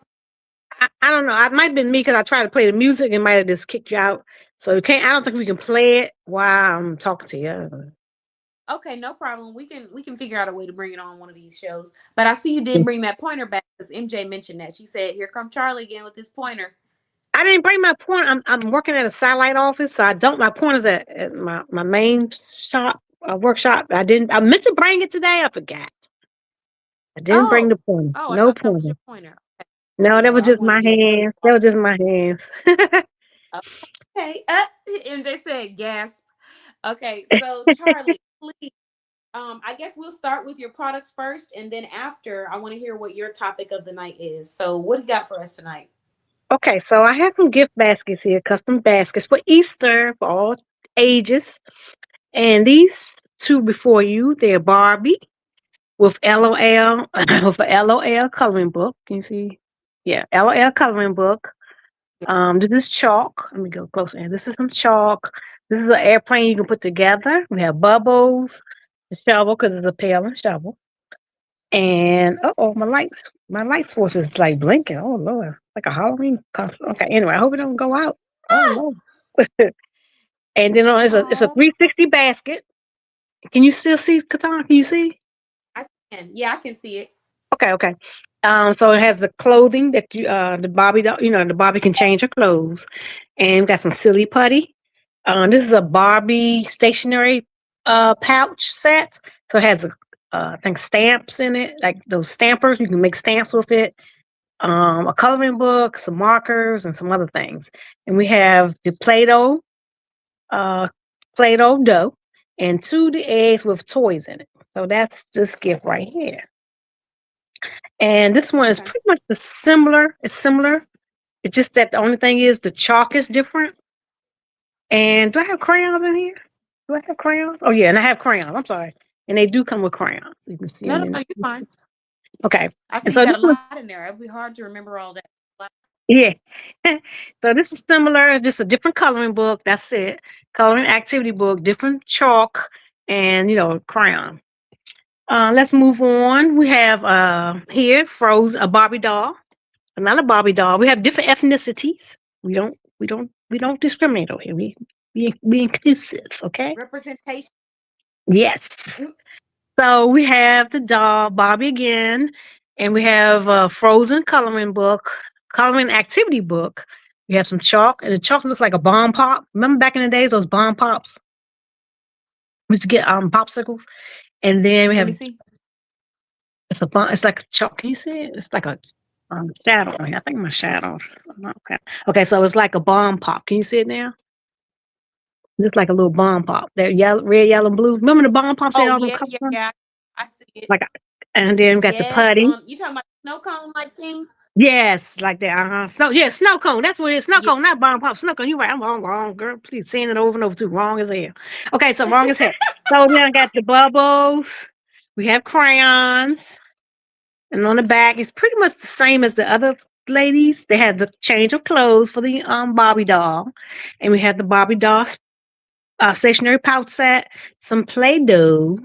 I don't know. It might have been me because I tried to play the music and might have just kicked you out. So you can't. I don't think we can play it while I'm talking to you. Okay, no problem. We can figure out a way to bring it on one of these shows. But I see you did bring that pointer back because MJ mentioned that. She said, "Here come Charlie again with this pointer." I didn't bring my pointer. I'm working at a satellite office, so I don't. My pointer's at my main shop workshop. I didn't. I meant to bring it today. I forgot. I didn't bring Oh, the pointer. oh, I No thought that was pointer. your pointer. Okay. No, that Well, was I just want to my be able hands. That was just my hands. to. Okay. MJ said, "Gasp." Okay, so Charlie, please. I guess we'll start with your products first, and then after, I want to hear what your topic of the night is. So, what do you got for us tonight? Okay, so I have some gift baskets here, custom baskets for Easter for all ages. And these two before you, they're Barbie with LOL with a LOL coloring book. Can you see? Yeah, LOL coloring book. This is chalk. Let me go closer. And this is some chalk. This is an airplane you can put together. We have bubbles, the shovel because it's a pail and shovel. And oh, my light source is like blinking. Oh Lord, like a Halloween costume. Okay, anyway, I hope it don't go out. Oh no. And then it's a Oh, 360 basket. Can you still see Catan? Can you see? I can. Yeah, I can see it. Okay, okay. So it has the clothing that the Barbie doll, the Barbie can change her clothes, and we got some silly putty. This is a Barbie stationery pouch set. So it has I think stamps in it, like those stampers. You can make stamps with it. A coloring book, some markers, and some other things. And we have the uh, Play-Doh dough, and the eggs with toys in it. So that's this gift right here. And this one is Okay. pretty much similar. It's similar. It's just that the only thing is the chalk is different. And do I have crayons in here? Do I have crayons? Oh yeah, and I have crayons. I'm sorry. And they do come with crayons. You can see No, them no, in no, you're fine. okay. I And see you so got this a one, lot in there. It'd be hard to remember all that. yeah. So this is similar, it's just a different coloring book. That's it. Coloring activity book, different chalk, and crayon. Let's move on. We have here frozen a Barbie doll. Another Barbie doll. We have different ethnicities. We don't discriminate over here. We inclusive, okay? Representation. Yes. So we have the doll, Bobby again, and we have a Frozen coloring book, coloring activity book. We have some chalk, and the chalk looks like a bomb pop. Remember back in the days, those bomb pops? We used to get popsicles. And then we Let have me see. it's a bomb, it's like a chalk. Can you see it? It's like a shadow. I think my shadows. Okay. Okay, so it's like a bomb pop. Can you see it now? Looks like a little bomb pop. They're yellow, red, yellow, and blue. Remember the bomb pops had Oh all them yeah, colors yeah, on? yeah. I see it. Like, and then we got the Yes. putty. You talking about snow cone like thing? Yes, like that. Snow, yeah, snow cone. That's what it is. Snow Yeah. cone, not bomb pop. Snow cone. You're right. I'm wrong, girl. Please saying it over and over too. Wrong as hell. Okay, so wrong as hell. So then I got the bubbles. We have crayons. And on the back, it's pretty much the same as the other ladies. They had the change of clothes for the Barbie doll. And we had the Barbie doll stationary pouch set, some Play-Doh,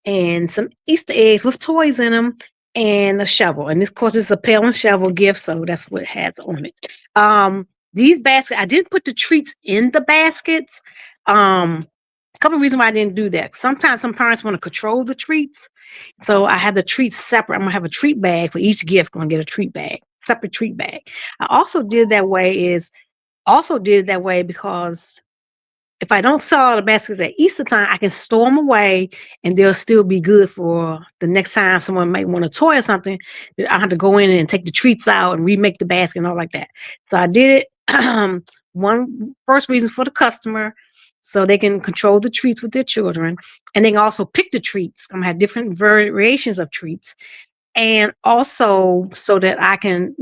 and some Easter eggs with toys in them, and a shovel. And this, of course, is a pail and shovel gift, so that's what it has on it. These baskets, I didn't put the treats in the baskets. A couple of reasons why I didn't do that. Sometimes some parents want to control the treats. So I have the treats separate. I'm gonna have a treat bag for each gift. Gonna get a treat bag, separate treat bag. I also did that way because if I don't sell all the baskets at Easter time, I can store them away and they'll still be good for the next time someone might want a toy or something. I have to go in and take the treats out and remake the basket and all like that. So I did it. One first reason for the customer, so they can control the treats with their children, and they can also pick the treats. I'm gonna have different variations of treats, and also so that I can,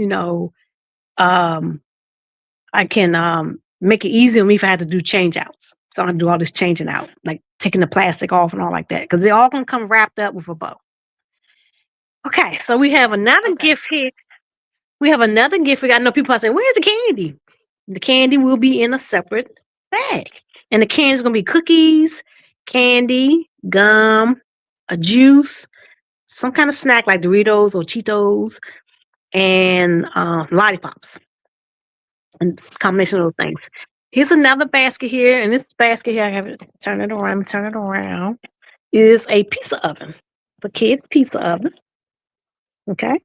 um, make it easy on me if I had to do change outs. So I don't do all this changing out, like taking the plastic off and all like that, because they're all gonna come wrapped up with a bow. Okay, so we have another Okay. gift here. We have another gift. I know people are saying, "Where's the candy?" The candy will be in a separate bag, and the candy is gonna be cookies, candy, gum, a juice, some kind of snack like Doritos or Cheetos, and lollipops, and combination of those things. Here's another basket here, and this basket here, I have it turn it around, is a pizza oven. The kid's pizza oven. Okay.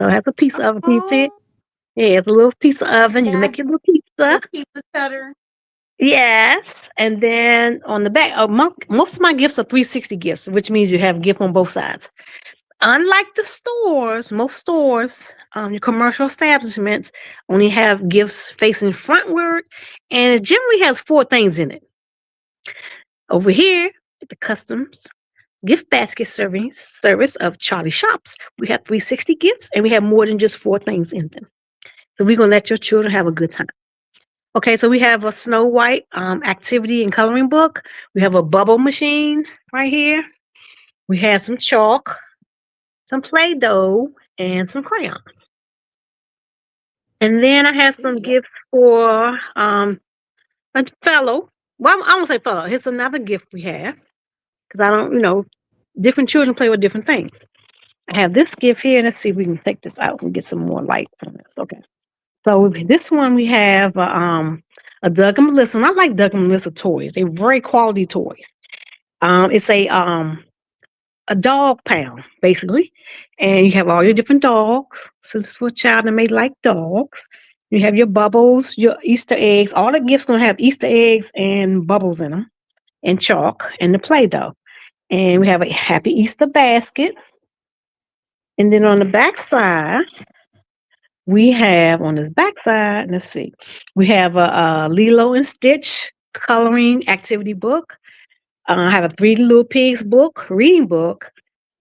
So it has a pizza oven. Can you see it? Oh, Yeah, it's a little pizza oven. You can yeah. make your little pizza. Little pizza cutter. Yes. And then on the back, most of my gifts are 360 gifts, which means you have a gift on both sides. Unlike the stores, most stores, your commercial establishments only have gifts facing frontward, and it generally has 4 things in it. Over here, at the customs gift basket service of Charlie Shops, we have 360 gifts, and we have more than just 4 things in them. So we're gonna let your children have a good time. Okay, so we have a Snow White activity and coloring book. We have a bubble machine right here. We have some chalk, some Play-Doh, and some crayons. And then I have some Yep. gifts for a fellow. Well, I won't say fellow. Here's another gift we have because I don't, different children play with different things. I have this gift here. Let's see if we can take this out and get some more light on this. Okay. So with this one we have a Doug and Melissa. And I like Doug and Melissa toys. They're very quality toys. It's a dog pound, basically. And you have all your different dogs. So this is for a child that may like dogs. You have your bubbles, your Easter eggs. All the gifts gonna have Easter eggs and bubbles in them, and chalk and the Play-Doh. And we have a Happy Easter basket. And then on the back side, we have let's see, we have a Lilo and Stitch coloring activity book. I have a Three Little Pigs book, reading book,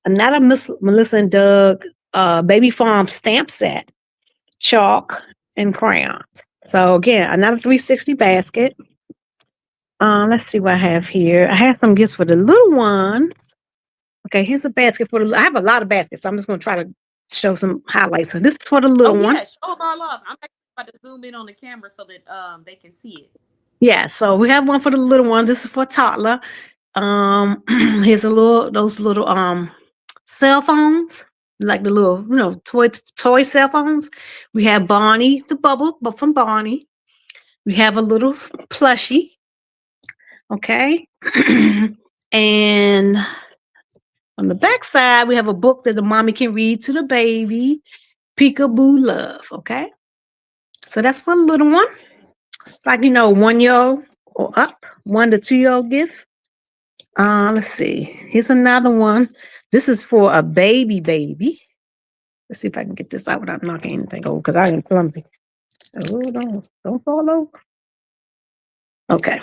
another Melissa and Doug Baby Farm stamp set, chalk, and crayons. So again, another 360 basket. Let's see what I have here. I have some gifts for the little ones. Okay, here's a basket I have a lot of baskets. So I'm just going to try to show some highlights. So this is for the little one. Yeah, show them all off. I'm actually about to zoom in on the camera so that they can see it. Yeah, so we have one for the little one. This is for toddler. Here's those little cell phones, like the little, toy cell phones. We have Barney the bubble, but from Barney. We have a little plushie. Okay. And On the back side, we have a book that the mommy can read to the baby, Peekaboo Love, okay? So that's for the little one. It's like, 1-year-old or up, 1 to 2-year-old gift. Let's see. Here's another one. This is for a baby. Let's see if I can get this out without knocking anything over because I am clumsy. Oh, don't fall over. Okay.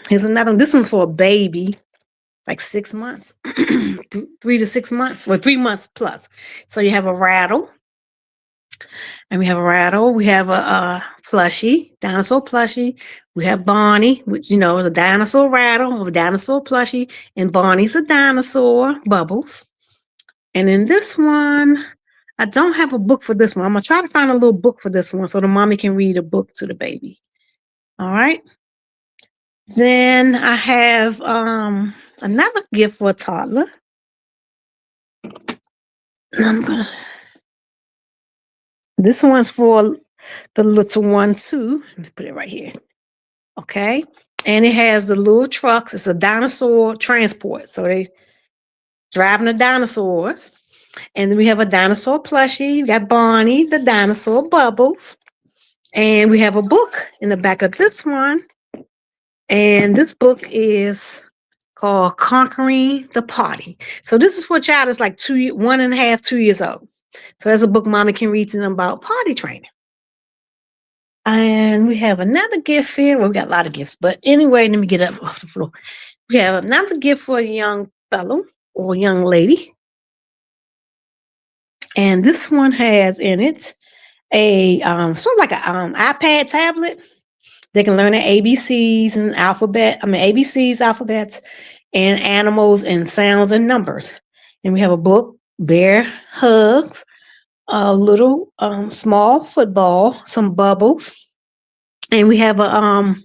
Here's another one. This one's for a baby, like 6 months, 3 to 6 months, or 3 months plus. So you have a rattle. And we have a rattle. We have a plushie, dinosaur plushie. We have Bonnie, which, is a dinosaur rattle, a dinosaur plushie. And Bonnie's a dinosaur, Bubbles. And in this one, I don't have a book for this one. I'm going to try to find a little book for this one so the mommy can read a book to the baby. All right. Then I have another gift for a toddler. This one's for the little one too. Let's put it right here. Okay. And it has the little trucks. It's a dinosaur transport. So they driving the dinosaurs. And then we have a dinosaur plushie. You got Bonnie, the dinosaur, Bubbles. And we have a book in the back of this one. And this book is called Conquering the Potty. So this is for a child that's like 1.5, 2 years old. So that's a book mommy can read to them about potty training. And we have another gift here. Well, we got a lot of gifts, but anyway, let me get up off the floor. We have another gift for a young fellow or young lady. And this one has in it a sort of like an iPad tablet. They can learn their ABCs and ABCs, alphabets, and animals and sounds and numbers. And we have a book, Bear Hugs, a little small football, some bubbles. And we have I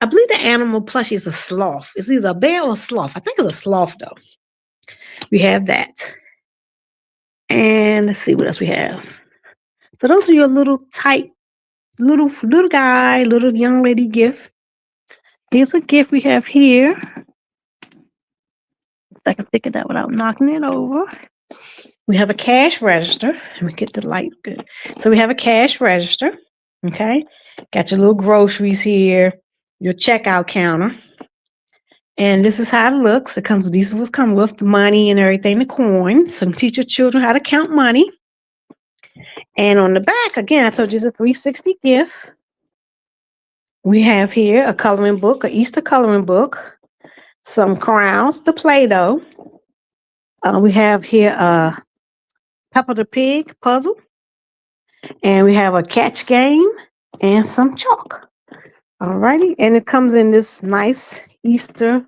believe the animal plushie is a sloth. It's either a bear or a sloth. I think it's a sloth though. We have that. And let's see what else we have. So those are your little little guy, little young lady gift. Here's a gift we have here. If I can pick it up without knocking it over. We have a cash register. Let me get the light good. So we have a cash register. Okay. Got your little groceries here, your checkout counter. And this is how it looks. These will come with the money and everything, the coins. So teach your children how to count money. And on the back, again, I told you it's a 360 gift. We have here a coloring book, an Easter coloring book, some crowns, the Play-Doh. We have here a Peppa the Pig puzzle. And we have a catch game and some chalk. All righty. And it comes in this nice Easter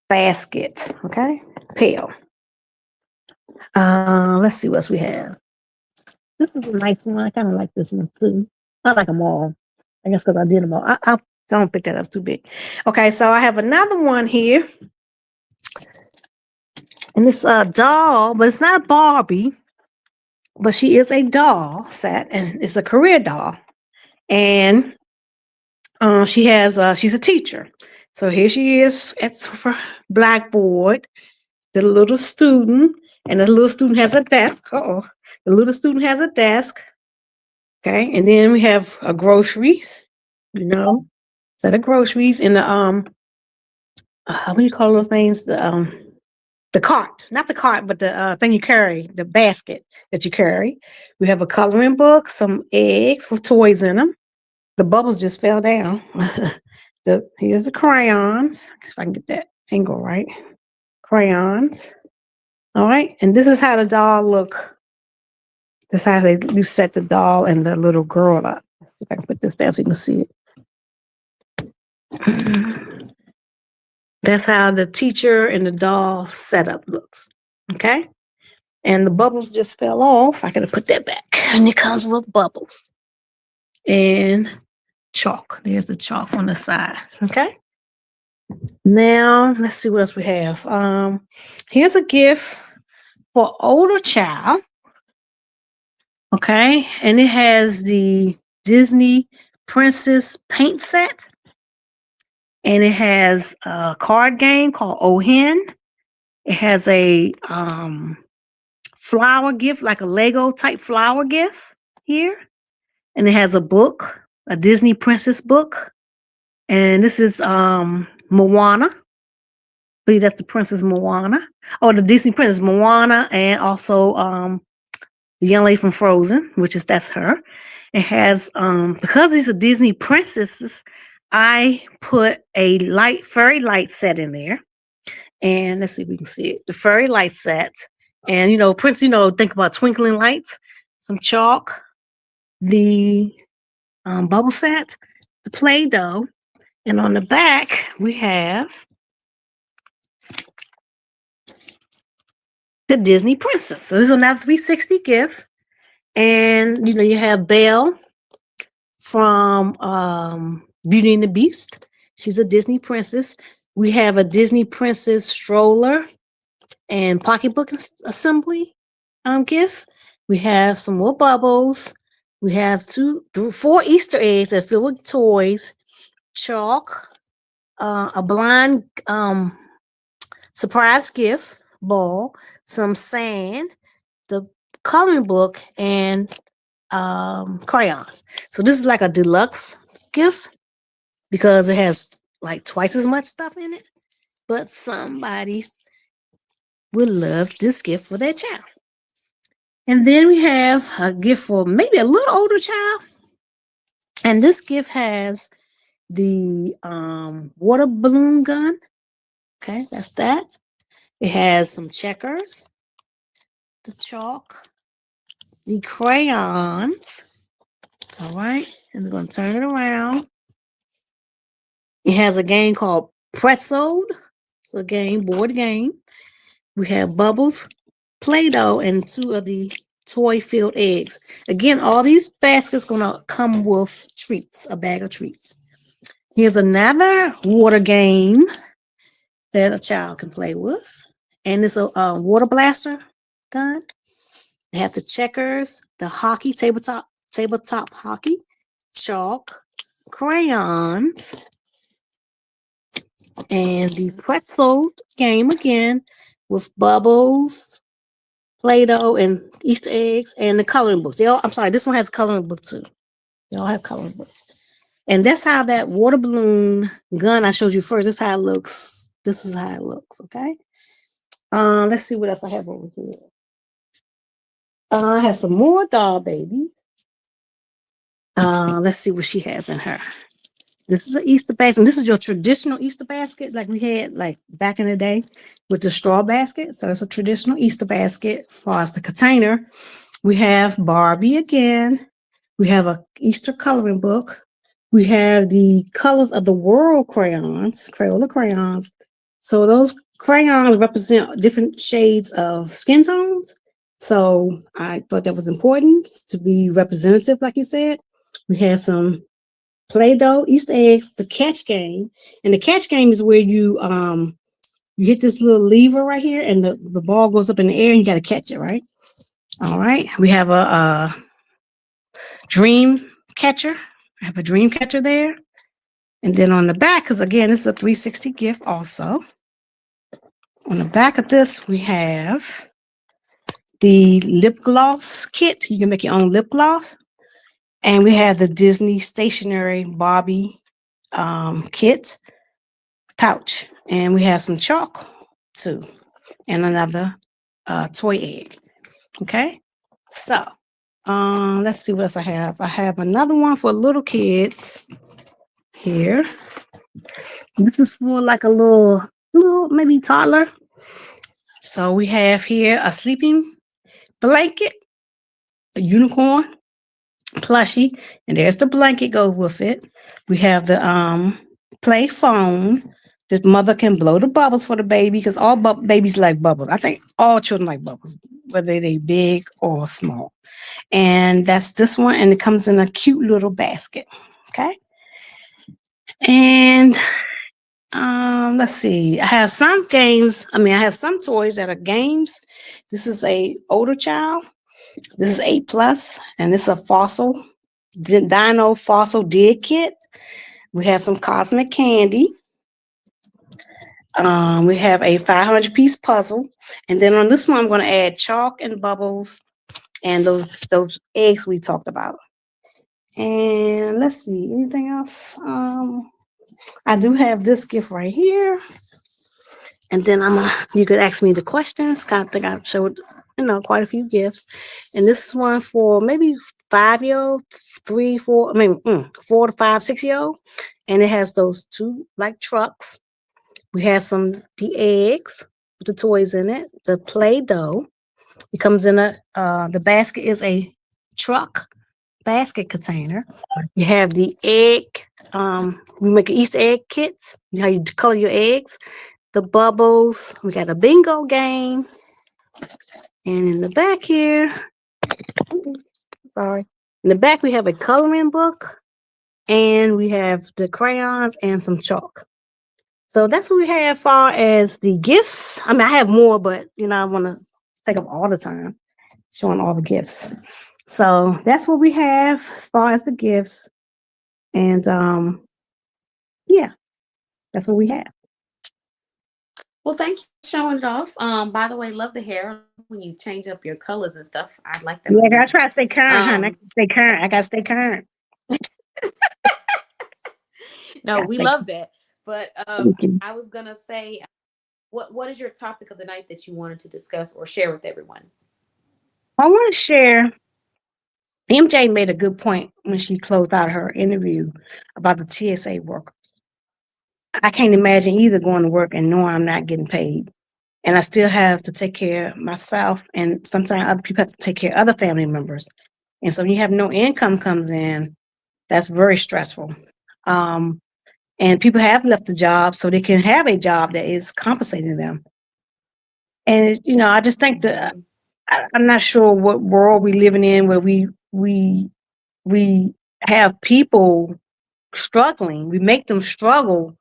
basket. Okay. Pail. Let's see what else we have. This is a nice one. I kind of like this one too. I like them all. I guess because I did them all. I don't pick that up too big. Okay, so I have another one here. And it's a doll, but it's not a Barbie. But she is a doll set, and it's a career doll. And she's a teacher. So here she is at her blackboard, the little student, and the little student has a desk. The little student has a desk. Okay, and then we have groceries, set of groceries in the what do you call those things? The cart, not the cart, but the thing you carry, the basket that you carry. We have a coloring book, some eggs with toys in them. The bubbles just fell down. Here's the crayons. If I can get that angle right. Crayons. All right, and this is how the doll look. This is how you set the doll and the little girl up. Let's see if I can put this down so you can see it. That's how the teacher and the doll setup looks. Okay? And the bubbles just fell off. I gotta put that back. And it comes with bubbles. And chalk. There's the chalk on the side. Okay? Now, let's see what else we have. Here's a gift for older child. Okay, and it has the Disney Princess paint set. And it has a card game called Ohen. It has a flower gift, like a Lego type flower gift here. And it has a book, a Disney princess book. And this is Moana. I believe that's the princess Moana. Oh, the Disney princess Moana, and also the young lady from Frozen, that's her. It has because these are Disney princesses, I put a fairy light set in there. And let's see if we can see it. The fairy light set. And Prince, think about twinkling lights, some chalk, the bubble set, the Play-Doh, and on the back we have the Disney princess. So this is another 360 gift. And you have Belle from Beauty and the Beast. She's a Disney princess. We have a Disney princess stroller and pocketbook assembly gift. We have some more bubbles. We have 4 Easter eggs that fill with toys, chalk, a blind surprise gift ball, some sand, the coloring book, and crayons. So this is like a deluxe gift because it has like twice as much stuff in it. But somebody would love this gift for their child. And then we have a gift for maybe a little older child. And this gift has the water balloon gun. Okay, that's that. It has some checkers, the chalk, the crayons. All right, and we're going to turn it around. It has a game called Pretzeled. It's a board game. We have bubbles, Play-Doh, and 2 of the toy-filled eggs. Again, all these baskets gonna come with treats, a bag of treats. Here's another water game that a child can play with. And it's a water blaster gun. They have the checkers, the hockey, tabletop hockey, chalk, crayons, and the pretzel game again with bubbles, Play-Doh, and Easter eggs, and the coloring books. This one has a coloring book too. They all have coloring books. And that's how that water balloon gun I showed you first. This is how it looks. This is how it looks, okay? Let's see what else I have over here. I have some more doll babies. Let's see what she has in her. This is an Easter basket. And this is your traditional Easter basket like we had like back in the day with the straw basket. So it's a traditional Easter basket. As far as the container, we have Barbie again. We have a Easter coloring book. We have the Colors of the World crayons, Crayola crayons. So those crayons represent different shades of skin tones. So I thought that was important to be representative, like you said. We have some Play-Doh, Easter eggs, the catch game. And the catch game is where you hit this little lever right here and the ball goes up in the air and you got to catch it, right? All right. We have a dream catcher. I have a dream catcher there. And then on the back, because again, this is a 360 gift also. On the back of this, we have the lip gloss kit. You can make your own lip gloss. And we have the Disney stationery Barbie kit pouch. And we have some chalk too. And another toy egg. Okay. So let's see what else I have. I have another one for little kids here. This is for like a little maybe toddler. So we have here a sleeping blanket, a unicorn plushie, and there's the blanket goes with it. We have the play phone that mother can blow the bubbles for the baby because all babies like bubbles. I think all children like bubbles, whether they big or small. And that's this one, and it comes in a cute little basket. Okay. And let's see. I have some toys that are games. This is a older child. This is 8+, and this is a fossil, Dino Fossil Dig Kit. We have some cosmic candy. We have a 500-piece puzzle, and then on this one, I'm going to add chalk and bubbles and those eggs we talked about. And let's see, anything else? I do have this gift right here, and then you could ask me the questions. I think I showed quite a few gifts, and this is one for maybe 5-year-old, 3, 4. 4 to 5, 6-year-old, and it has those two like trucks. We have the eggs with the toys in it, the Play-Doh. It comes in the basket is a truck basket container. You have the egg. We make Easter egg kits. How you color your eggs. The bubbles. We got a bingo game. And in the back here, sorry. In the back we have a coloring book, and we have the crayons and some chalk. So that's what we have as far as the gifts. I mean, I have more, but I want to take up all the time showing all the gifts. So that's what we have as far as the gifts. And yeah, that's what we have. Well, thank you for showing it off. By the way, love the hair when you change up your colors and stuff. I like that. Yeah, I try to stay current, honey. I gotta stay current. No, we love that. But I was gonna say, what is your topic of the night that you wanted to discuss or share with everyone? I want to share. MJ made a good point when she closed out her interview about the TSA workers. I can't imagine either going to work and knowing I'm not getting paid. And I still have to take care of myself, and sometimes other people have to take care of other family members. And so you have no income comes in, that's very stressful. And people have left the job so they can have a job that is compensating them. And, I just think that I'm not sure what world we're living in where we have people struggling. We make them struggle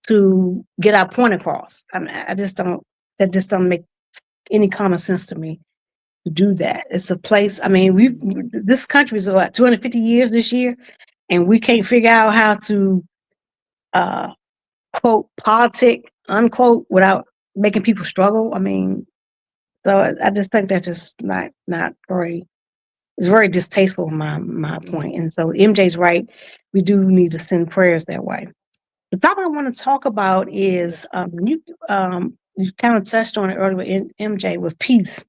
to get our point across. I mean, that just don't make any common sense to me to do that. It's a place, I mean, this country's about 250 years this year, and we can't figure out how to quote politic, unquote, without making people struggle. I mean, so I just think that's just not very, it's very distasteful in my point. And so MJ's right. We do need to send prayers that way. The topic I want to talk about is you kind of touched on it earlier, MJ, with peace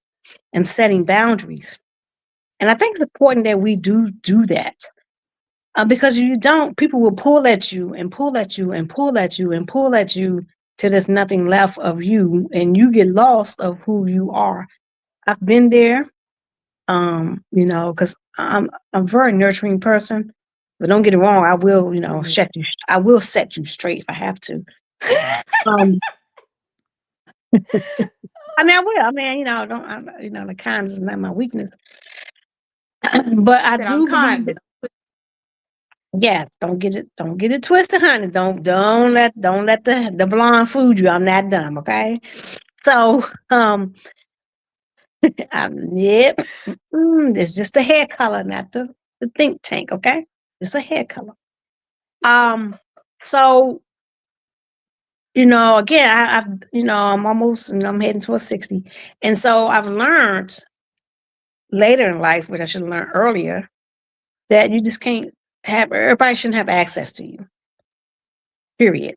and setting boundaries. And I think it's important that we do that. Because if you don't, people will pull at you and pull at you and pull at you and pull at you till there's nothing left of you, and you get lost of who you are. I've been there, because I'm a very nurturing person. But don't get it wrong, I will, I will set you straight if I have to. I mean, I will. I mean, the kindness is not my weakness. But I do believe that. Yes, don't get it twisted, honey. Don't let the blonde fool you. I'm not dumb, okay? So, yep. It's just the hair color, not the think tank, okay? It's a hair color. So, again, I'm almost, I'm heading towards 60. And so I've learned later in life, which I should have learned earlier, that you just can't everybody shouldn't have access to you. Period.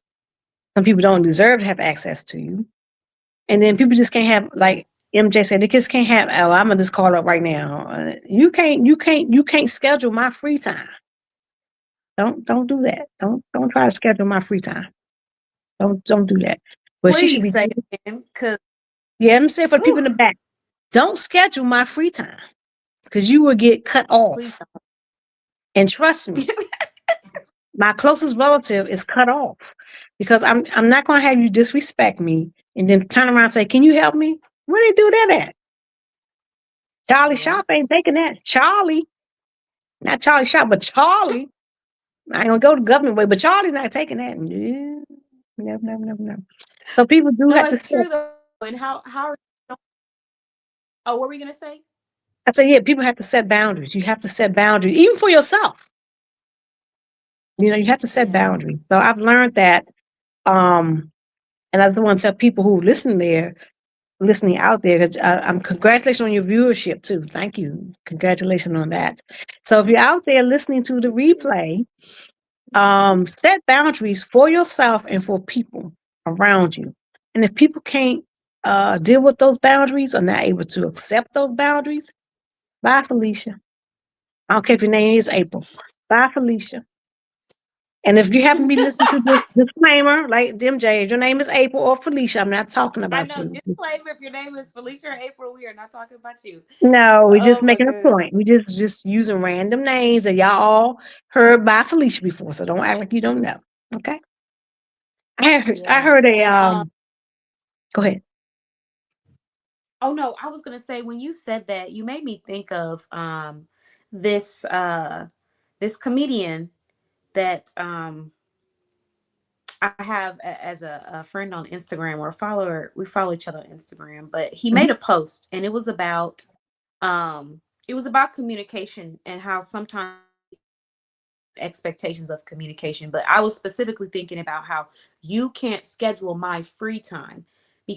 Some people don't deserve to have access to you. And then people just can't have, like MJ said, the kids can't have, oh, I'm gonna just call up right now. You can't schedule my free time. Don't do that. Don't try to schedule my free time. Don't do that. But she should be saying, because I'm saying for the people in the back, don't schedule my free time because you will get cut off. And trust me, my closest relative is cut off because I'm not going to have you disrespect me and then turn around and say, "Can you help me?" Where they do that at? Charlie Shop ain't taking that. Charlie, not Charlie Shop, but Charlie. I ain't gonna go the government way, but Charlie's not taking that. No. So people do have to say. And how? Oh, what were we gonna say? I say, yeah, people have to set boundaries. You have to set boundaries, even for yourself. You have to set boundaries. So I've learned that, And I just want to tell people who listening out there, because I'm congratulations on your viewership too. Thank you. Congratulations on that. So if you're out there listening to the replay, set boundaries for yourself and for people around you. And if people can't deal with those boundaries or not able to accept those boundaries, bye, Felicia. I don't care if your name is April. Bye, Felicia. And if you happen to be listening to this disclaimer, like MJ, if your name is April or Felicia, I'm not talking I about know. you. Disclaimer: if your name is Felicia or April, we are not talking about you. No, we're just Oh my making a gosh. point. We just using random names that y'all all heard by Felicia before, so don't act like you don't know. Okay. I Yeah. heard a And go ahead. oh no, I was gonna say when you said that, you made me think of this this comedian that I have as a friend on Instagram or a follower. We follow each other on Instagram, but he Mhm, made a post and um it was about communication and how sometimes expectations of communication. But I was specifically thinking about how you can't schedule my free time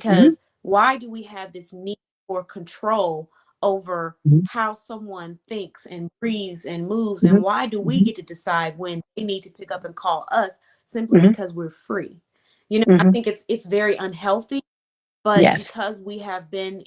mhm, because why do we have this need for control over mhm, how someone thinks and breathes and moves? And mhm, why do we mhm, get to decide when they need to pick up and call us simply mhm, because we're free? You know, I mhm. think it's very unhealthy, but Yes. because we have been,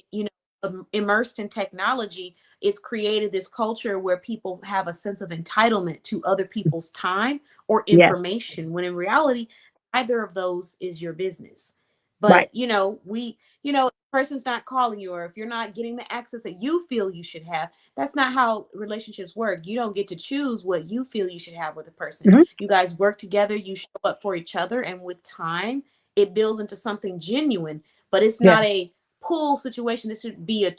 immersed in technology, it's created this culture where people have a sense of entitlement to other people's time or Yes. information, when in reality, either of those is your business. Right. But, if the person's not calling you, or if you're not getting the access that you feel you should have, that's not how relationships work. You don't get to choose what you feel you should have with a person. Mhm. You guys work together, you show up for each other, and with time, it builds into something genuine, but it's Yeah. not a pull situation. This should be a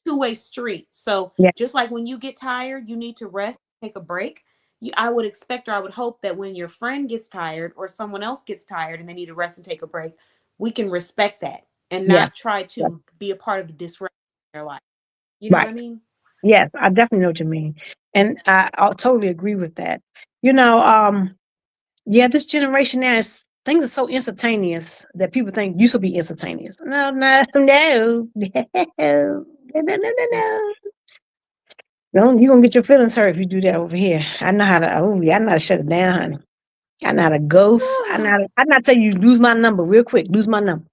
two-way street. So Yeah. just like when you get tired, you need to rest, take a break. I would expect, or I would hope, that when your friend gets tired or someone else gets tired and they need to rest and take a break, we can respect that and Yeah. not try Yeah. to be a part of the disruption in their life. You know what I Right. mean? Yes, I definitely know what you mean. And I totally agree with that. You know, yeah, this generation now is things are so instantaneous that people think you should be instantaneous. No, no, no, no, no, no, no, no. Don't you gonna get your feelings hurt if you do that over here. I know how to. Oh, yeah, I know how to shut it down, honey. I know how to ghost. I know how to tell you lose my number real quick. Lose my number.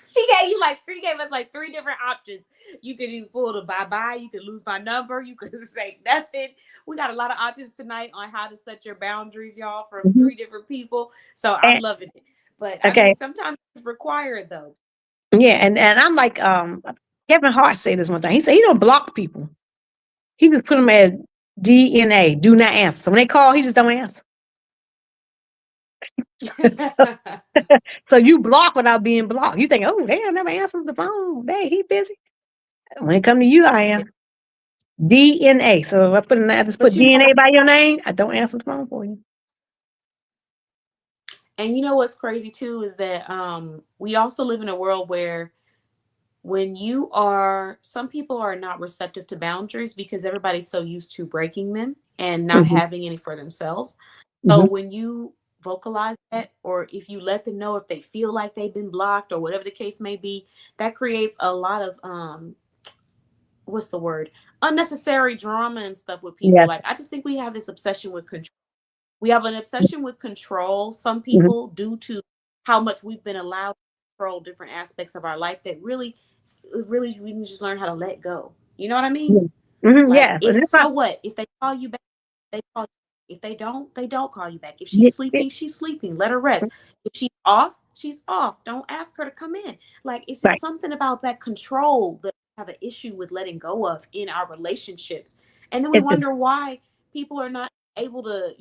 She gave us like three different options. You could either pull the bye bye, you could lose my number, you could say nothing. We got a lot of options tonight on how to set your boundaries, y'all, from Mhm. three different people. So I'm And loving it. But I okay, mean, sometimes it's required though. yeah, and I'm like Kevin Hart said this one time. He said he don't block people. He just put them as DNA, do not answer. So when they call, he just don't answer. So you block without being blocked. You think, oh, they don't never answer the phone. Dang, he busy. When it come to you, I am DNA. So if I just But put you know DNA by your name, I don't answer the phone for you. and you know what's crazy too is that we also live in a world where when you are some people are not receptive to boundaries because everybody's so used to breaking them and not Hmm. having any for themselves. So Hmm. when you vocalize that, or if you let them know if they feel like they've been blocked or whatever the case may be, that creates a lot of what's the word, unnecessary drama and stuff with people. Yes. Like, I just think we have this obsession with control. We have an obsession with control, some Hmm. people, due to how much we've been allowed to control different aspects of our life, that really we can just learn how to let go. You know what I mean? Hmm. Like, Yeah. if so what? If they call you back, they call you. If they don't call you back. If she's sleeping, she's sleeping. Let her rest. If she's off, she's off. Don't ask her to come in. Like, it's just Right. something about that control that we have an issue with letting go of in our relationships. And then we It's wonder why people are not able to,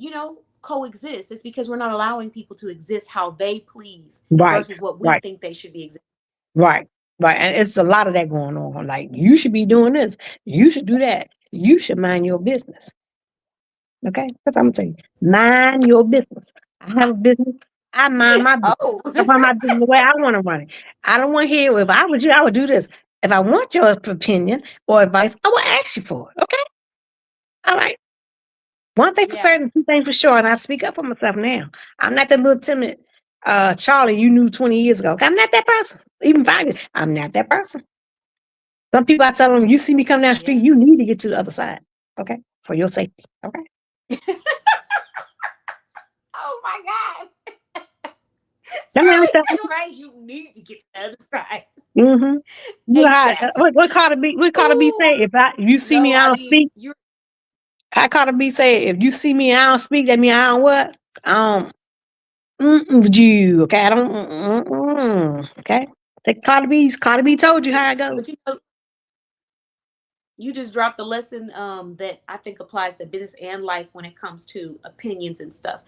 coexist. It's because we're not allowing people to exist how they please right. versus what we Right. think they should be existing. Right. Right. And it's a lot of that going on. Like you should be doing this. You should do that. You should mind your business. Okay? That's what I'm saying. Mind your business. I have a business. I mind my business. Oh. I run my business the way I want to run it. I don't want to hear if I was you, I would do this. If I want your opinion or advice, I will ask you for it. Okay? All right. one thing for Yeah. certain, two things for sure, and I speak up for myself now. I'm not that little timid Charlie you knew 20 years ago. I'm not that person. Even 5 years, I'm not that person. Some people I tell them, you see me come down the street, Yeah. you need to get to the other side. Okay. For your safety. Okay. Oh my God. I mean, I'm Charlie telling said, right, you need to get to the other side. you. Mm-hmm. You know how, Exactly. what Carter B Ooh, say? If you see me, no, I I don't mean, speak. you're How Carter B say? If you see me, I don't speak. That mean I don't what? With you. Okay. I don't. Okay. Carter B told you how it goes. but you know, you just dropped the lesson that I think applies to business and life when it comes to opinions and stuff.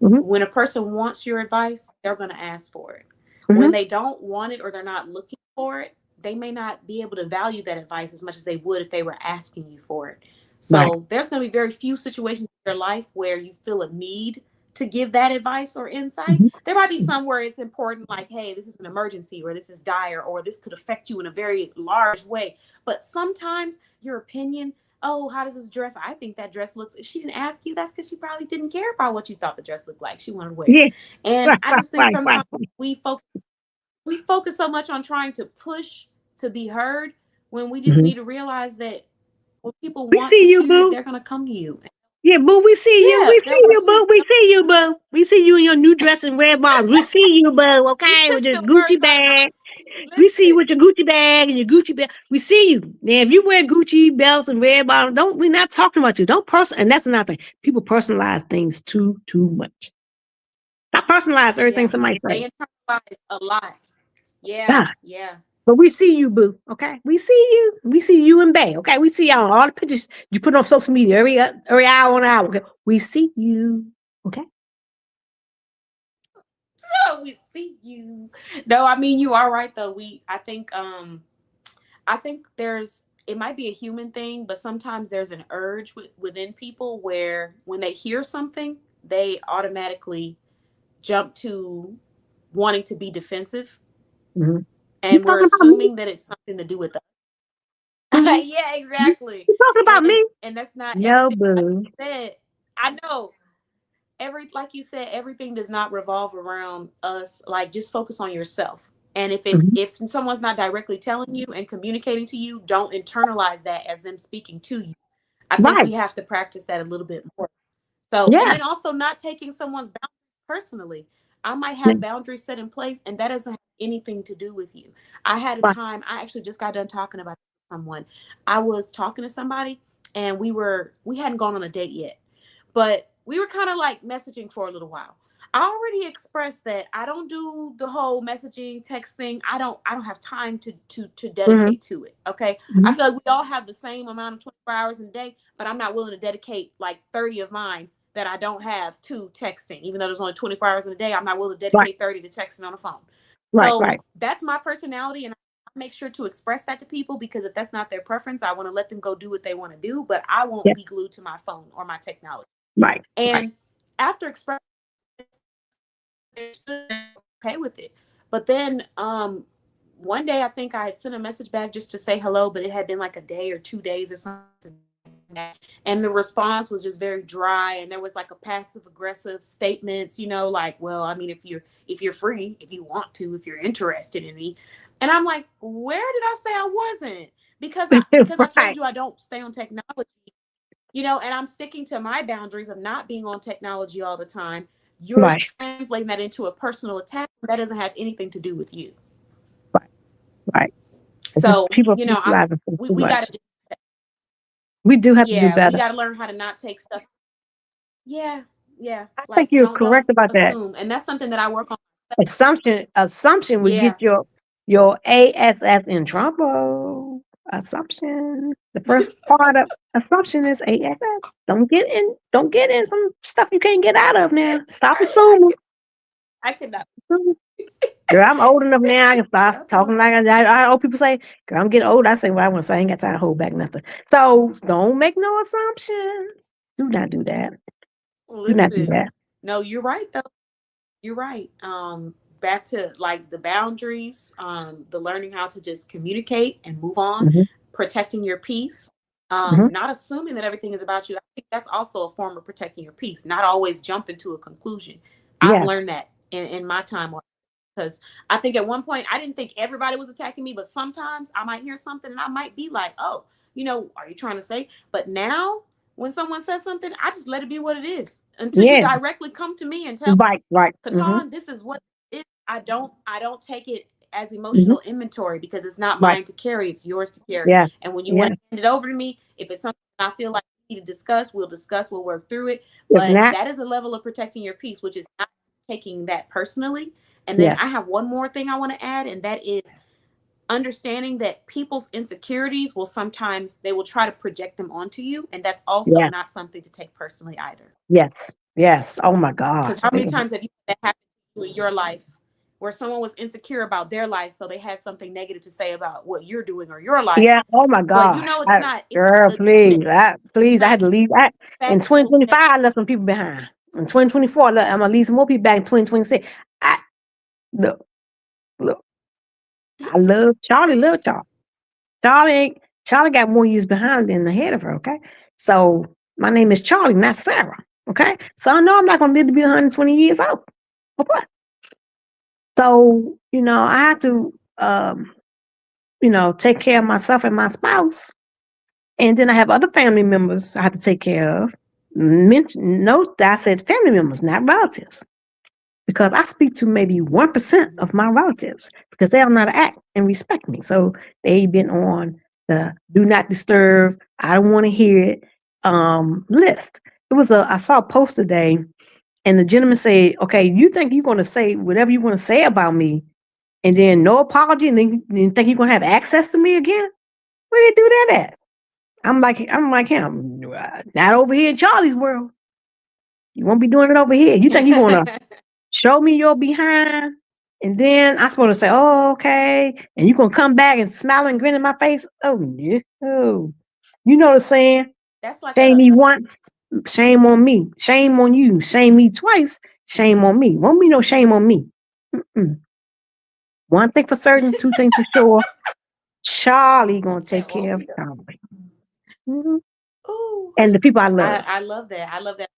Mm-hmm. When a person wants your advice, they're going to ask for it. Mm-hmm. When they don't want it or they're not looking for it, they may not be able to value that advice as much as they would if they were asking you for it. Right. So there's going to be very few situations in your life where you feel a need to give that advice or insight. Mm-hmm. There might be some where it's important, like, hey, this is an emergency, or this is dire, or this could affect you in a very large way. But sometimes your opinion, oh, how does this dress? I think that dress looks, if she didn't ask you, that's because she probably didn't care about what you thought the dress looked like. She wanted to wear it. Yeah. And I just think Right. sometimes we focus so much on trying to push to be heard when we just Mm-hmm. need to realize that when people We want see to you, hear it, boo. they're going to come to you. Yeah, boo, we see you. Yeah, We they'll see you, receive. boo. We see you, boo. We see you in your new dress and red bottoms. We see you, boo. You Okay, with took your the words Gucci out of my bag. We see you listen. with your Gucci bag and your Gucci belt. We see you. Now, if you wear Gucci belts and red bottoms, we're not talking about you. Don't and that's another thing. People personalize things too much. I personalize everything Yeah, somebody they says. internalize a lot. Yeah, Yeah. yeah. But we see you, boo. Okay, we see you. We see you and Bay. Okay, we see y'all on all the pictures you put on social media every hour on hour. Okay, we see you. Okay. Oh, we see you. No, I mean you are right though. I think there's it might be a human thing, but sometimes there's an urge within people where when they hear something, they automatically jump to wanting to be defensive, Mm-hmm. You and we're talking about me? assuming that it's something to do with us. Mm-hmm. Yeah, You exactly. talking about And me? and that's not No, everything. Like boo. you said, I know like you said, everything does not revolve around us. Like just focus on yourself. And Mm-hmm. if someone's not directly telling you and communicating to you, don't internalize that as them speaking to you. I think Right. we have to practice that a little bit more. So, and Yeah. then also not taking someone's boundaries personally. I might Yeah. have boundaries set in place, and that doesn't have anything to do with you. I had a Right. time, I actually just got done talking about someone. I was talking to somebody, and we hadn't gone on a date yet, but we were kind of like messaging for a little while. I already expressed that I don't do the whole messaging text thing. I don't have time to Mm-hmm. dedicate to it. Okay. I Mm-hmm. feel like we all have the same amount of 24 hours in a day, but I'm not willing to dedicate like 30 of mine that I don't have to texting. Even though there's only 24 hours in a day, I'm not willing to Right. dedicate 30 to texting on the phone. Right. So Right. that's my personality, and I make sure to express that to people because if that's not their preference, I want to let them go do what they want to do, but I won't Yeah. be glued to my phone or my technology. Right. Right. And after expressing, they're still okay with it. But then one day I think I had sent a message back just to say hello, but it had been like a day or 2 days or something. And the response was just very dry, and there was like a passive aggressive statements, like, well, I mean, if you're free, if you want to, if you're interested in me. And I'm like, where did I say I wasn't? Because I told Right. you I don't stay on technology, and I'm sticking to my boundaries of not being on technology all the time. You're Right. translating that into a personal attack that doesn't have anything to do with you. Right. Right. It's just So, people I'm personalizing things too we much. got to We do have to do yeah, we better. got to learn how to not take stuff. Yeah, yeah. I think Like you're don't correct about that. assume, and that's something that I work on. Assumption would Yeah. get your ASS in trouble. Assumption. The first part of assumption is ASS. Don't get in some stuff you can't get out of now. Stop assuming. I cannot. Girl, I'm old enough now. I can stop talking like I old people say, girl, I'm getting old. I say what I want to say. I ain't got time to hold back nothing. So don't make no assumptions. Do not do that. Do not do Listen, that. no, you're right though. You're right. Back to like the boundaries, the learning how to just communicate and move on, Mhm. protecting your peace. Mhm. Not assuming that everything is about you. I think that's also a form of protecting your peace, not always jumping to a conclusion. I've Yeah. learned that in my time, because I think at one point I didn't think everybody was attacking me, but sometimes I might hear something and I might be like, oh, are you trying to say? But now when someone says something, I just let it be what it is until you Yeah. directly come to me and tell Right. Right. Mhm. Catan, this is what it is. I don't take it as Mhm. emotional inventory, because it's not Right. mine to carry, it's yours to carry. Yeah. And when you want Yeah. to hand it over to me, if it's something I feel like we need to discuss, we'll work through it. If But not, that is a level of protecting your peace, which is not taking that personally. And then yeah. I have one more thing I want to add, and that is understanding that people's insecurities will sometimes they will try to project them onto you, and that's also Yeah. not something to take personally either. Yes. Yes. Oh my Because gosh. how many times have you had that happen to you in your life, where someone was insecure about their life, so they had something negative to say about what you're doing or your life, Yeah. Oh my but gosh. it's Girl, legitimate. It's please. I not had to leave that in factual. 2025. I left some people behind. In 2024, I'm gonna leave some more people back in 2026. I look, look. I love Charlie. Love Charlie. Charlie got more years behind than ahead of her. Okay, so my name is Charlie, not Sarah. Okay, so I know I'm not gonna live to be 120 years old. Or what? So I have to take care of myself and my spouse. And then I have other family members I have to take care of. Note that I said family members, not relatives, because I speak to maybe 1% Mhm. of my relatives because they don't know how to act and respect me. So they've been on the do not disturb, I don't want to hear it list. I saw a post today, and the gentleman said, okay, you think you're going to say whatever you want to say about me, and then no apology, and then you think you're going to have access to me again? Where they do that at? I'm like him. Not over here in Charlie's world. You won't be doing it over here. You think you're gonna show me your behind, and then I'm supposed to say, "Oh, okay," and you gonna come back and smile and grin in my face? Oh, yeah. Oh, you know the saying: That's like "Shame me once, shame on me. Shame on you. Shame me twice, shame on me. Won't be no shame on me." Mm-mm. One thing for certain, two things for sure. Charlie gonna take that won't care of be the. Charlie. Mhm. Ooh, And the people I I love. I love that. I love that.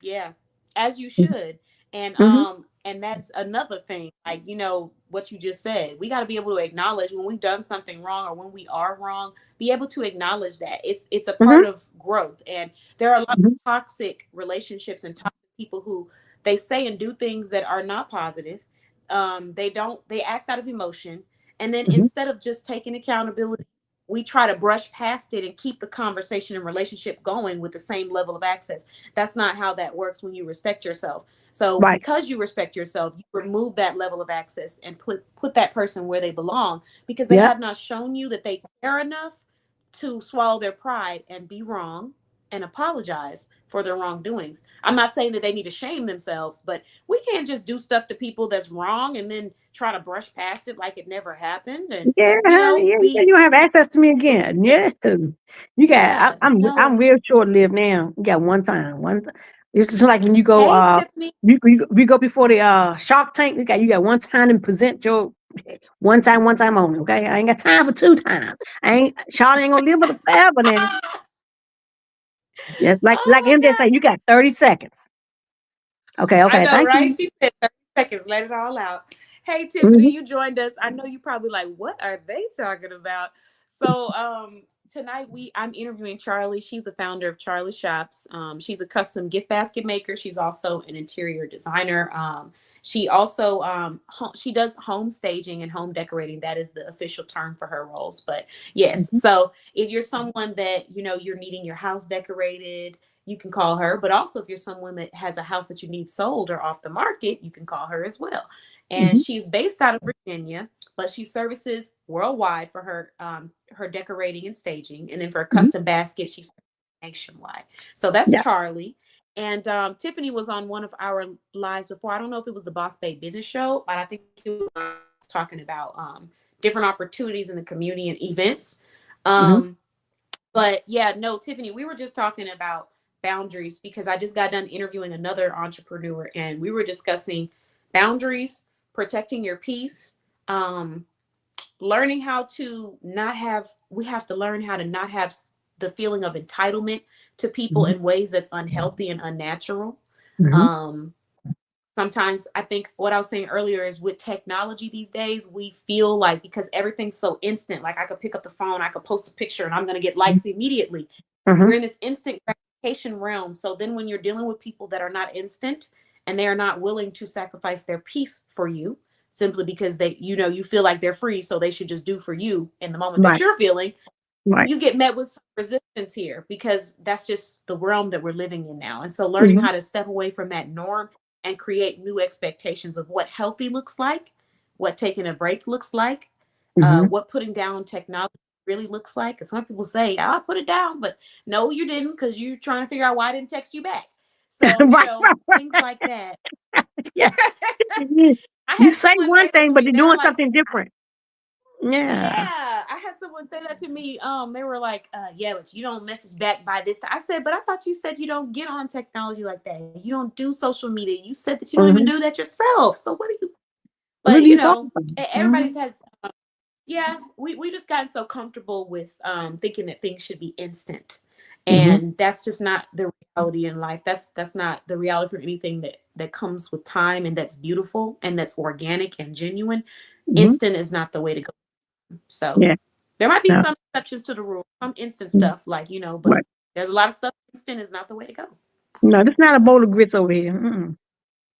Yeah, as you should. Mhm. And that's another thing, like, what you just said. We got to be able to acknowledge when we've done something wrong or when we are wrong, be able to acknowledge that. It's a Mhm. part of growth. And there are a lot of Mhm. toxic relationships and toxic people who they say and do things that are not positive. They act out of emotion. And then Mhm. instead of just taking accountability, we try to brush past it and keep the conversation and relationship going with the same level of access. That's not how that works when you respect yourself. So Right. because you respect yourself, you remove that level of access and put that person where they belong, because they Yep. have not shown you that they care enough to swallow their pride and be wrong and apologize for their wrongdoings. I'm not saying that they need to shame themselves, but we can't just do stuff to people that's wrong and then try to brush past it like it never happened, and Yeah, honey, yeah, yeah, you be don't have access to me again. Yeah. You got yeah, I'm no. real short lived now. You got one time. It's just like when you go Hey, Tiffany. we go before the Shark Tank, you got one time to present your one time only, okay? I ain't got time for two times. Charlie ain't gonna live with it forever now. Just like Oh MJ my say, you got 30 seconds. Okay, I okay, know, thank right? you. She said 30 seconds, let it all out. Hey, Tiffany, Mhm, you joined us. I know you probably like, what are they talking about? So, tonight I'm interviewing Charlie. She's the founder of Charlie Shops. She's a custom gift basket maker. She's also an interior designer. She also she does home staging and home decorating. That is the official term for her roles. But yes, mhm, so if you're someone that you're needing your house decorated, you can call her. But also, if you're someone that has a house that you need sold or off the market, you can call her as well. And mhm, she's based out of Virginia, but she services worldwide for her decorating and staging. And then for a mhm. custom basket, she's nationwide. So that's Yeah. Charlie. And Tiffany was on one of our lives before. I don't know if it was the Boss Babe Business Show, but I think it was talking about different opportunities in the community and events. Mhm, Um, but yeah, no, Tiffany, we were just talking about boundaries because I just got done interviewing another entrepreneur, and we were discussing boundaries, protecting your peace, um, learning how to not have, we have to learn how to not have the feeling of entitlement to people Mhm. in ways that's unhealthy and unnatural. Mhm. Um, Sometimes I think what I was saying earlier is with technology these days, we feel like because everything's so instant, like I could pick up the phone, I could post a picture and I'm going to get likes immediately. We're Mhm. in this instant gratification realm. So then when you're dealing with people that are not instant and they are not willing to sacrifice their peace for you simply because they, you feel like they're free, so they should just do for you in the moment that Right. you're feeling, Right. you get met with some resistance here because that's just the realm that we're living in now. And so learning Mhm. how to step away from that norm and create new expectations of what healthy looks like, what taking a break looks like, Mhm. what putting down technology really looks like. Because some people say, "Oh, I put it down," but no, you didn't, because you're trying to figure out why I didn't text you back. So, Right. things like that. Yeah. Mhm. I You had say someone one say that thing, to but me. you're They were doing like, something different. Yeah. yeah, I had someone say that to me. They were like, yeah, but you don't message back by this time. I said, but I thought you said you don't get on technology like that. You don't do social media. You said that you don't even Mhm. do that yourself. So what are you? What are But you talking about? everybody's Mhm. has. Yeah, we just gotten so comfortable with thinking that things should be instant, Mhm. and that's just not the reality in life. That's not the reality for anything that comes with time and that's beautiful and that's organic and genuine. Mhm. Instant is not the way to go. So Yeah. there might be No. some exceptions to the rule, some instant Mhm. stuff, like, but Right. there's a lot of stuff instant is not the way to go. No, this not a bowl of grits over here. Mm-mm.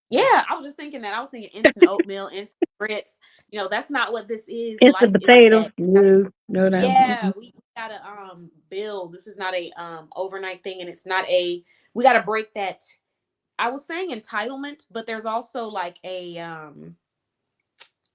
Yeah, I was just thinking that. I was thinking instant oatmeal, instant grits. That's not what this is. Instant Life isn't potatoes. that. No. No. No. Yeah, Mm-mm. we gotta build. This is not a overnight thing, and it's not a, we gotta break that. I was saying entitlement, but there's also like a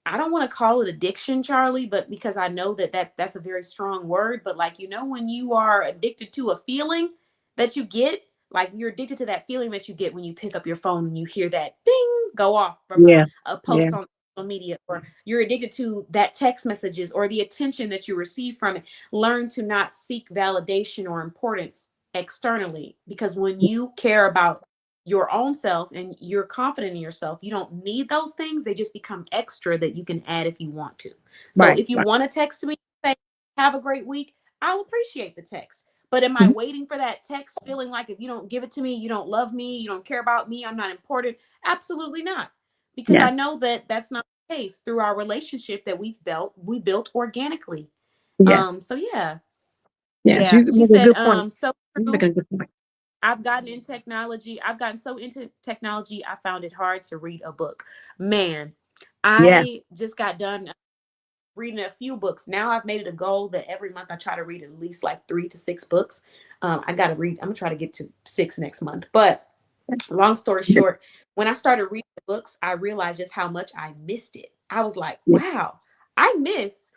I don't want to call it addiction, Charlie, but because I know that's a very strong word, but like, when you are addicted to a feeling that you get, like you're addicted to that feeling that you get when you pick up your phone and you hear that ding go off from Yeah. a Yeah. post on social media, or you're addicted to that text messages or the attention that you receive from it. Learn to not seek validation or importance externally, because when you care about your own self and you're confident in yourself, you don't need those things. They just become extra that you can add if you want to. So Right. if you Right. want to text me, say, have a great week, I'll appreciate the text. But am I Mhm. waiting for that text feeling like if you don't give it to me, you don't love me, you don't care about me, I'm not important? Absolutely not. Because Yeah. I know that that's not the case through our relationship that we built organically. Yeah. So yeah. Yes. Yeah. You She make a said, good point. so You make true. a good point. I've gotten in technology. I've gotten so into technology, I found it hard to read a book. Man, Yeah. I just got done reading a few books. Now I've made it a goal that every month I try to read at least like 3 to 6 books. I got to read, I'm going to try to get to 6 next month. But long story Yeah. short, when I started reading the books, I realized just how much I missed it. I was like, Yeah. wow, I miss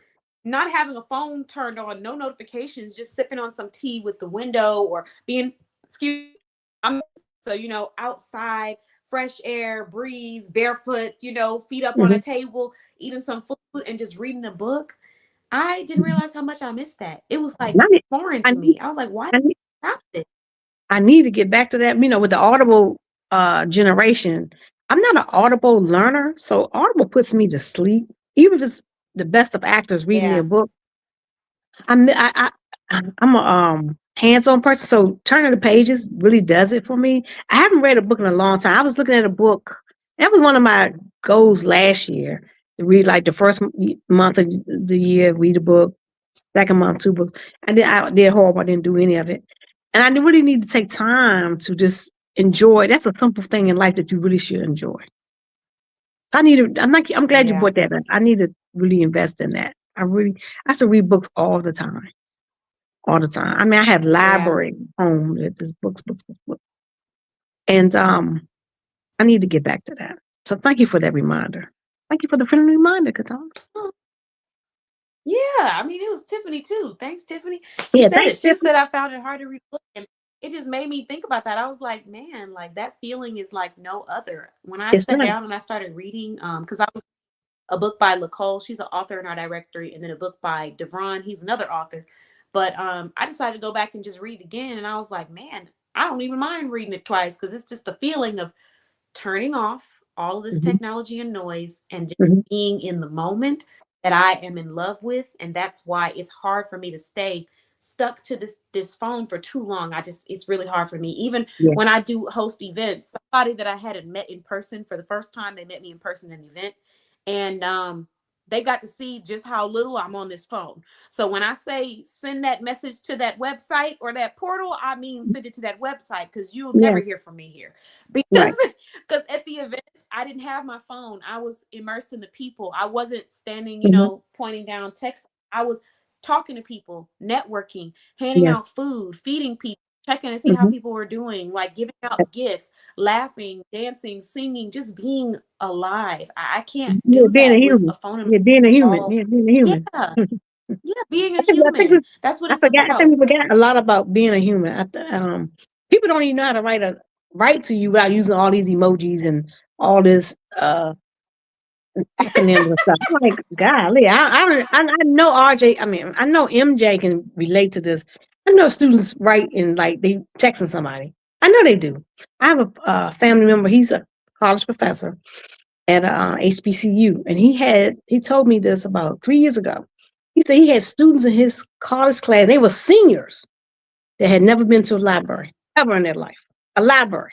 not having a phone turned on, no notifications, just sipping on some tea with the window or being, excuse I'm so, outside, fresh air, breeze, barefoot, feet up on a Mhm. table, eating some food and just reading a book. I didn't realize how much I missed that. It was like I need, foreign I to need, me. I was like, why did I need, I stop this? I need to get back to that. With the Audible generation, I'm not an Audible learner, so Audible puts me to sleep. Even if it's the best of actors reading their Yeah. book, I'm a hands-on person, so turning the pages really does it for me. I haven't read a book in a long time. I was looking at a book. That was one of my goals last year to read like the first month of the year, read a book. Second month, 2 books. I did horrible. I didn't do any of it, and I really need to take time to just enjoy. That's a simple thing in life that you really should enjoy. I need to. I'm glad you Yeah. brought that up. I need to really invest in that. I should read books all the time. All the time. I mean, I have Yeah. library home that there's books, books, books, books. And I need to get back to that. So thank you for that reminder. Thank you for the friendly reminder, Katon. Yeah, I mean, it was Tiffany too. Thanks, Tiffany. She Yeah, said thanks, it. She Tiffany. said I found it hard to read a book, and it just made me think about that. I was like, man, like that feeling is like no other. When I It's sat nice. down and I started reading, because I was a book by Lacole, she's an author in our directory, and then a book by Devron, he's another author. But I decided to go back and just read again, and I was like, man, I don't even mind reading it twice because it's just the feeling of turning off all of this Mhm, technology and noise and just mhm, being in the moment. that I am in love with, and that's why it's hard for me to stay stuck to this phone for too long. It's really hard for me. Even Yeah. when I do host events, somebody that I hadn't met in person for the first time, they met me in person at an event, and they got to see just how little I'm on this phone. So when I say send that message to that website or that portal, I mean send it to that website, because you'll Yeah. never hear from me here. Because Right. because at the event I didn't have my phone. I was immersed in the people. I wasn't standing, Mhm. pointing down text. I was talking to people, networking, handing Yeah. out food, feeding people, checking to see how Mhm. people were doing, like giving out gifts, laughing, dancing, singing, just being alive. I can't Yeah, do being a that with a human. phone in my Yeah, being a human. all. Yeah, being a human. Yeah, yeah, being a I think human. That's what I it's forgot. I think about. we forgot a lot about being a human. People don't even know how to write to you without using all these emojis and all this acronyms and stuff. I'm like, golly, I know RJ. I mean, I know MJ can relate to this. I know students write and like they texting somebody. I know they do. I have a family member. He's a college professor at HBCU, and he told me this about 3 years ago. He said he had students in his college class. They were seniors that had never been to a library ever in their life. A library.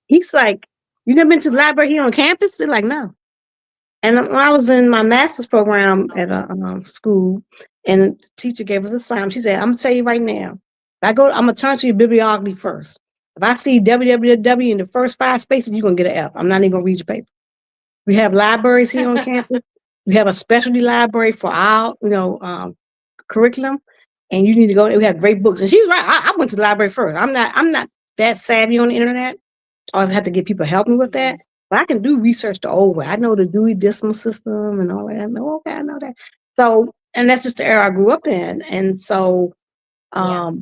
He's like, "You never been to the library here on campus?" They're like, "No." And when I was in my master's program at a school, and the teacher gave us a assignment, she said, "I'm gonna tell you right now. I'm gonna turn to your bibliography first. If I see www in the first 5 spaces, you're gonna get an F. I'm not even gonna read your paper. We have libraries here on campus. We have a specialty library for our, curriculum, and you need to go. We have great books." And she was right. I went to the library first. I'm not that savvy on the internet. I always have to get people to help me with that. But I can do research the old way. I know the Dewey Decimal System and all that. I know, okay, I know that. So, and that's just the era I grew up in. And so, Yeah.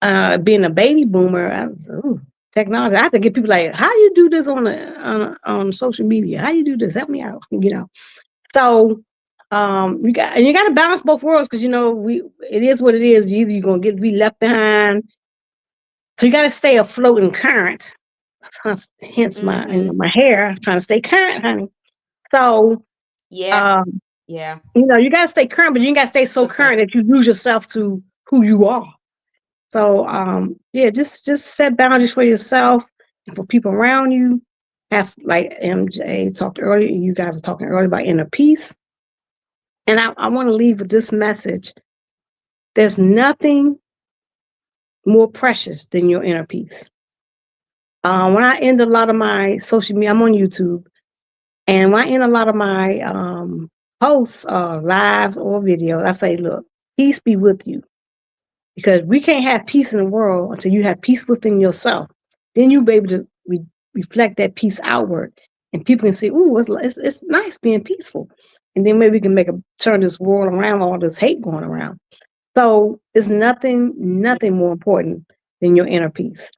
um, being a baby boomer, I was, ooh, technology. I have to get people like, how you do this on social media? How you do this? Help me out, you know. So, you got to balance both worlds, because it is what it is. Either you're gonna be left behind, so you got to stay afloat and current. Hence my Mm-hmm. my hair trying to stay current, honey. So Yeah. um, Yeah. you got to stay current, but you got to stay so What's that? current that you lose yourself to who you are. So yeah, just set boundaries for yourself and for people around you. That's like MJ talked earlier. You guys were talking earlier about inner peace, and I want to leave with this message: there's nothing more precious than your inner peace. When I end a lot of my social media, I'm on YouTube, and when I end a lot of my posts, lives, or videos, I say, look, peace be with you. Because we can't have peace in the world until you have peace within yourself. Then you'll be able to reflect that peace outward. And people can say, ooh, it's nice being peaceful. And then maybe we can turn this world around, all this hate going around. So it's nothing more important than your inner peace.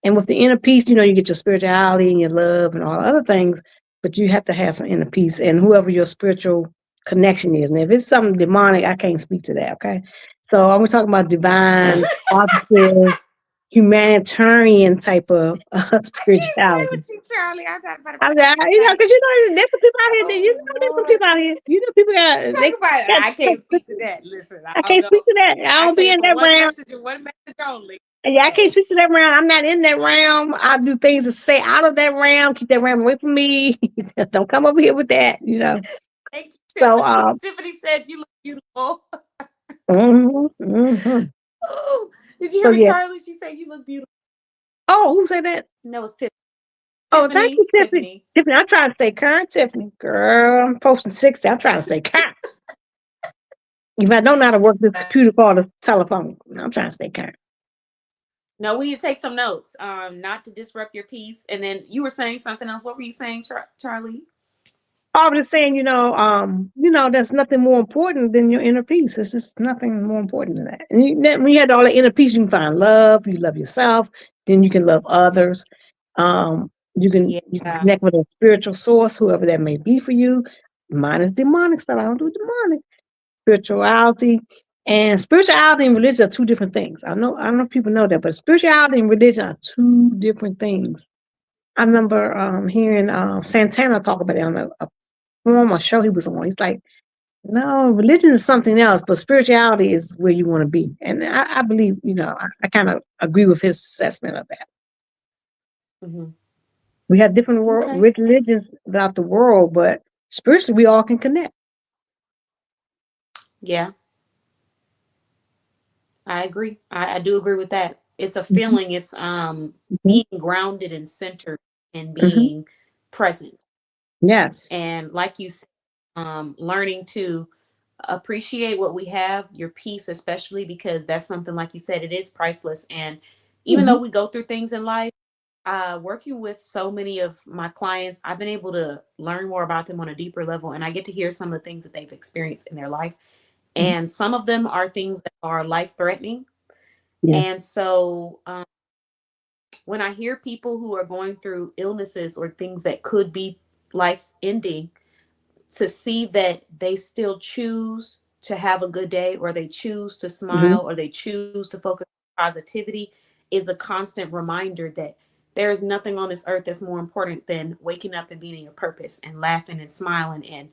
And with the inner peace, you get your spirituality and your love and all other things, but you have to have some inner peace. And whoever your spiritual connection is, and if it's something demonic, I can't speak to that. Okay, so I'm talking about divine, positive, humanitarian type of I can't play spirituality. with you, Charlie. I'm not about to I play mean, with you tonight. because there's some people out here. Oh There's some Lord. people out here. People Talk about it. I can't got. speak to that. Listen, I I don't can't know. speak to that. I I don't be came in for that one realm. message and one message only. Yeah, I can't speak to that realm. I'm not in that realm. I do things to stay out of that realm. Keep that realm away from me. Don't come over here with that. Thank you, So, Tiffany. Tiffany said you look beautiful. mhm, mhm. Oh, did you So hear me, yeah. Charlie? She said you look beautiful. Oh, who said that? No, it's Tiffany. Oh, thank you, Tiffany. Tiffany. Tiffany, I'm trying to stay current, Tiffany. Girl, I'm posting 60. I'm trying to stay current. If I don't know how to work this computer called a telephone, I'm trying to stay current. No, we need to take some notes. Not to disrupt your peace. And then you were saying something else. What were you saying, Charlie? I was just saying, there's nothing more important than your inner peace. There's just nothing more important than that. And when you have all the inner peace, you can find love. You love yourself. Then you can love others. You can Yeah. connect with a spiritual source, whoever that may be for you. Mine is demonic stuff. I don't do demonic. Spirituality and religion are two different things. I don't know if people know that, but spirituality and religion are two different things. I remember hearing Santana talk about it on a former show he was on. He's like, no, religion is something else, but spirituality is where you want to be. And I believe, I kind of agree with his assessment of that. Hmm. We have different Okay. religions about the world, but spiritually, we all can connect. Yeah, I agree. I do agree with that. It's a Hmm. feeling. It's Hmm. being grounded and centered and Hmm. being present. Yes. And like you said, learning to appreciate what we have, your peace, especially because that's something, like you said, it is priceless. And even Hmm. though we go through things in life, working with so many of my clients, I've been able to learn more about them on a deeper level. And I get to hear some of the things that they've experienced in their life. Hmm. And some of them are things that are life threatening. Yeah. And so when I hear people who are going through illnesses or things that could be life ending, to see that they still choose to have a good day, or they choose to Hmm. smile, or they choose to focus on positivity, is a constant reminder that there is nothing on this earth that's more important than waking up and being in your purpose and laughing and smiling and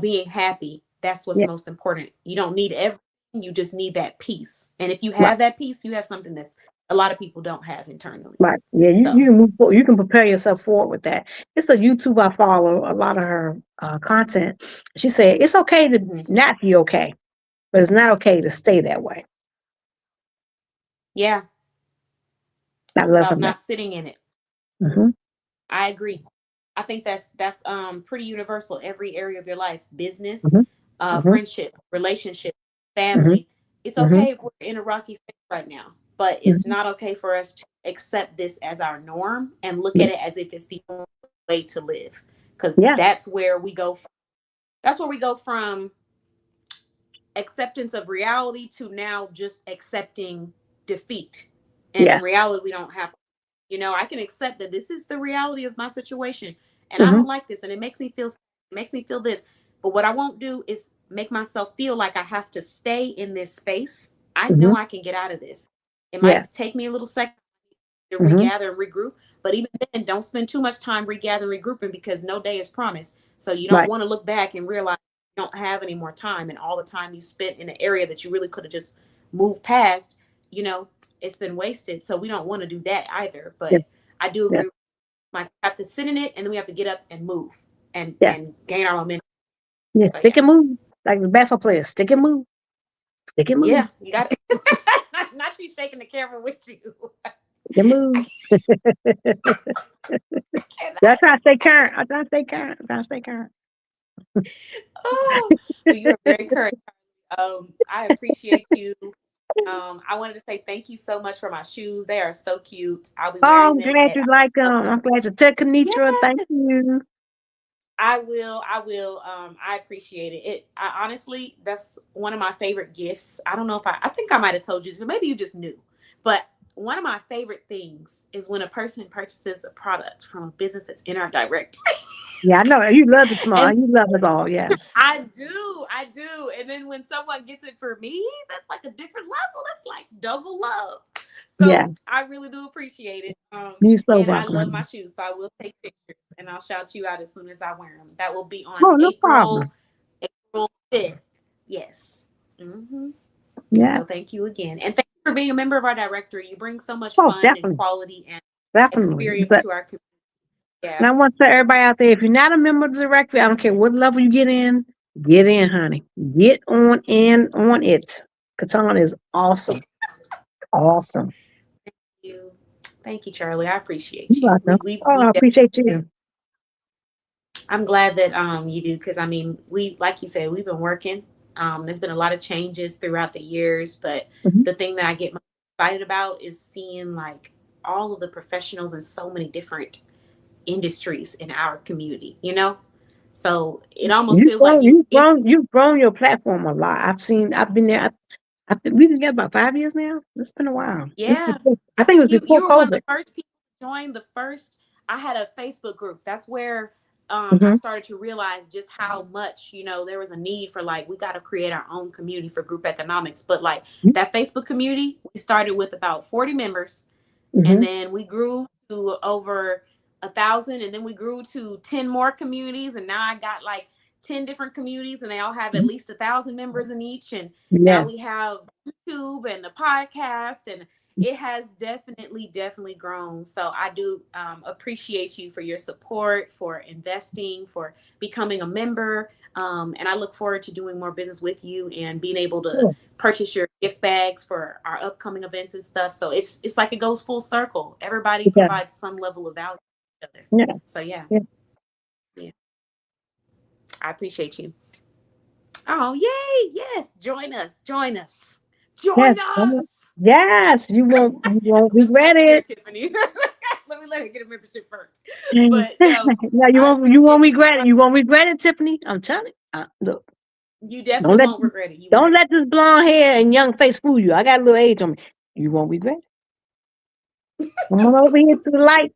being happy. That's what's Yeah. most important. You don't need everything, you just need that peace. And if you Right. have that peace, you have something that's a lot of people don't have internally. Right. Yeah. You So can move forward. You can prepare yourself forward with that. It's a YouTube I follow a lot of her content. She said it's okay to mhm. not be okay, but it's not okay to stay that way. Yeah, I it's love about that. not sitting in it. Hmm. I agree. I think that's pretty universal. Every area of your life, business, Hmm. Hmm. friendship, relationship, Hmm. family. It's Hmm. okay if we're in a rocky space right now, but it's Hmm. not okay for us to accept this as our norm and look Yeah. at it as if it's the only way to live. Because Yeah. that's where we go. That's where we go from acceptance of reality to now just accepting defeat. And in Yeah. reality, we don't have, I can accept that this is the reality of my situation and I Hmm. don't like this and it makes me feel this. But what I won't do is make myself feel like I have to stay in this space. I Hmm. know I can get out of this. It Yes. might take me a little second to Hmm. regather and regroup, but even then, don't spend too much time regathering, regrouping because no day is promised. So you don't Right. want to look back and realize you don't have any more time, and all the time you spent in an area that you really could have just moved past, you know, it's been wasted. So we don't want to do that either. Yeah. But I do Yeah. agree. Like, we have to sit in it, and then we have to get up and move and Yeah. and gain our momentum. Yeah. So Stick yeah, and move. Like the basketball players, stick and move. Stick and move. yeah, you got it. Not you shaking the camera with you. Stick and move. I cannot. Yeah, I try to stay I current. I try to stay current. I try to stay current. Oh, well, you are very correct. I appreciate you. I wanted to say thank you so much for my shoes. They are so cute. I'll be Oh, wearing I'm them glad at. you like them. I'm glad you took Yeah, Kenitra. Thank you. I will. I will. I appreciate it. I honestly, that's one of my favorite gifts. I don't know if I think I might have told you, so maybe you just knew. But one of my favorite things is when a person purchases a product from a business that's in our direct. Yeah, I know. You love the And small. You love it all. Yes. I do. And then when someone gets it for me, that's like a different level. That's like double love. Yeah. So I really do appreciate it. You're so And I love my welcome. shoes, so I will take pictures and I'll shout you out as soon as I wear them. That will be on Oh, no problem. April 5th. Yes. Hmm. Yeah. So thank you again, and thank you for being a member of our directory. You bring so much Oh, fun and definitely. quality and Definitely. experience But to our community. and Yeah. I want to tell everybody out there, if you're not a member of the directory, I don't care what level you get in, honey. Get on in on it. Catan is awesome. Awesome. You. Thank you, Charlie. I appreciate You're you. welcome. Oh, We I appreciate you. I'm glad that you do, because I mean, we, like you said, we've been working. There's been a lot of changes throughout the years, but Mhm. the thing that I get most excited about is seeing like all of the professionals in so many different industries in our community, you know? So it almost feels like You've grown your platform a lot. I've been there. We've been together about 5 years now. It's been a while. yeah. I I think it think was before you were one of COVID. the first people to join the first. I had a Facebook group. That's where I Hmm. started to realize just how much, there was a need for, like, we got to create our own community for group economics. But like that Facebook community, we started with about 40 members, and Hmm. then we grew to over 1,000, and then we grew to 10 more communities, and now I got like 10 different communities, and they all have at least 1,000 members in each. And now Yeah. we have YouTube and the podcast, and it has definitely grown. So I do appreciate you for your support, for investing, for becoming a member. And I look forward to doing more business with you and being able to Sure. purchase your gift bags for our upcoming events and stuff. So it's like it goes full circle. Everybody Yeah. provides some level of value to each other. Yeah. So yeah. Yeah. I appreciate you. Oh, yay. Yes. Join us. Join us. Join Yes. us. Yes. You won't regret Here, it. Tiffany. Let her get a membership first. But No, you won't regret it. You won't regret it, Tiffany. I'm telling you. Look, you definitely won't regret it. You don't won't. let this blonde hair and young face fool you. I got a little age on me. You won't regret it. Come on over here to the light.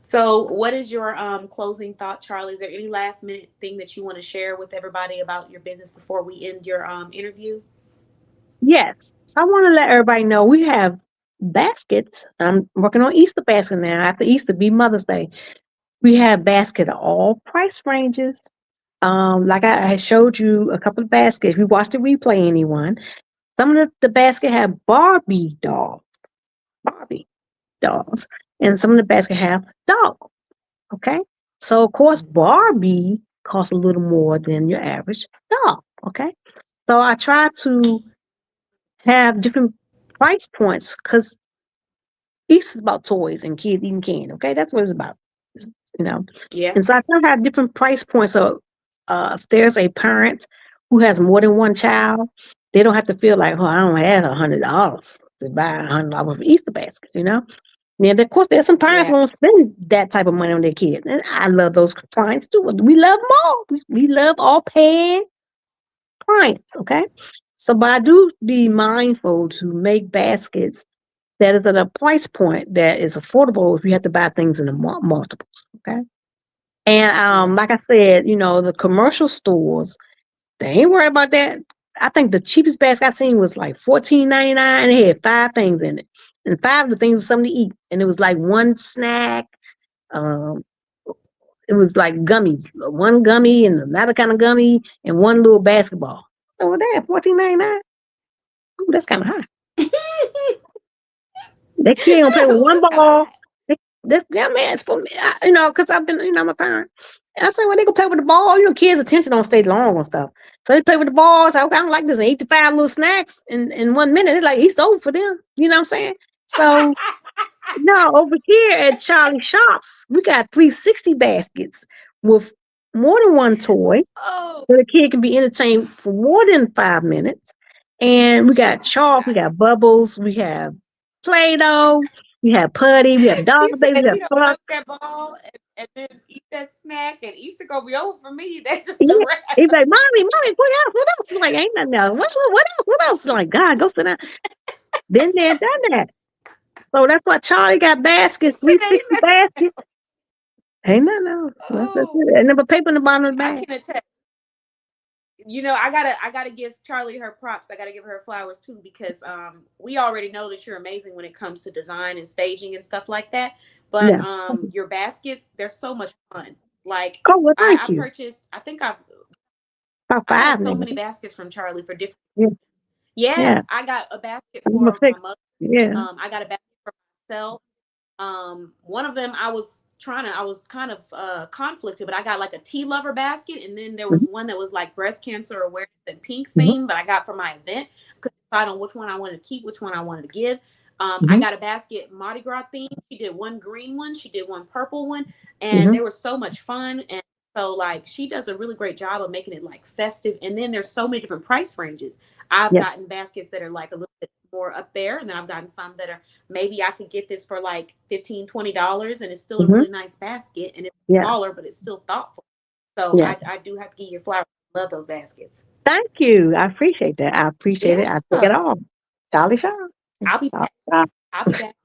So what is your closing thought, Charlie? Is there any last minute thing that you want to share with everybody about your business before we end your interview? Yes. I want to let everybody know we have baskets. I'm working on Easter basket now. After Easter, be Mother's Day. We have basket of all price ranges. Like I had showed you a couple of baskets. If you watched the replay, anyone, some of the basket have Barbie dolls, and some of the basket have dog. Okay, so of course Barbie costs a little more than your average dog. Okay, so I try to have different price points because East is about toys and kids eating candy. Okay, that's what it's about. You know, Yeah. and so I try to have different price points. So if there's a parent who has more than one child, they don't have to feel like, oh, I don't have $100 to buy $100 for Easter baskets. You know, yeah. Of course, there's some parents Yeah. who won't spend that type of money on their kids, and I love those clients too. We love them all. We love all paid clients. Okay, so but I do be mindful to make baskets that is at a price point that is affordable if you have to buy things in the multiples. Okay. And Yeah. like I said, the commercial stores, they ain't worried about that. I think the cheapest basket I seen was like $14.99 and it had 5 things in it. And 5 of the things was something to eat. And it was like one snack. Um, it was like gummies, one gummy and another kind of gummy and one little basketball. So that $14.99. That's kind of high. That kid gonna play with one ball. This young man is for me, because I've been, I'm a parent. And I say, well, they can play with the ball. Kids' attention don't stay long on stuff. So they play with the ball. So okay, I don't like this. And eat the 5 little snacks in 1 minute. It's like it's over for them. You know what I'm saying? So no, over here at Charlie Shops, we got 360 baskets with more than one toy. Oh. So the kid can be entertained for more than 5 minutes. And we got chalk, we got bubbles, we have Play-Doh, we have putty, we have dog She baby, said we she have don't like pucks. that ball and then eat that snack, and Easter gonna be over for me. That's just Yeah. a wrap. He's like, mommy, what else? What else? Like, ain't nothing else. What else? What else? Like, God, go sit down. Been there, done that. So that's why Charlie got baskets, 360 baskets. Ain't nothing else. That's it. And number paper in the bottom of the I bag. can attest. I gotta give Charlie her props. I gotta give her flowers too, because we already know that you're amazing when it comes to design and staging and stuff like that. But Yeah. your baskets, they're so much fun. Like Oh, well, thank I you. purchased, I think I've About I 5 had so now. many baskets from Charlie for different. Yeah. Yeah, Yeah. I got a basket Number for my 6. mother. Yeah. I got a basket for myself. One of them I was kind of conflicted, but I got like a tea lover basket, and then there was one that was like breast cancer awareness and pink theme that I got for my event. Could decide on which one I wanted to keep, which one I wanted to give. I got a basket Mardi Gras theme. She did one green one, she did one purple one, and they were so much fun. And so like she does a really great job of making it like festive. And then there's so many different price ranges. I've gotten baskets that are like a little bit more up there, and then I've gotten some that are maybe I could get this for like $15-$20, and it's still a really nice basket, and it's smaller, but it's still thoughtful. So I do have to give you flowers. I love those baskets. Thank you. I appreciate that. I appreciate it. I took it all. Charlie Shop. I'll be back. I'll be back.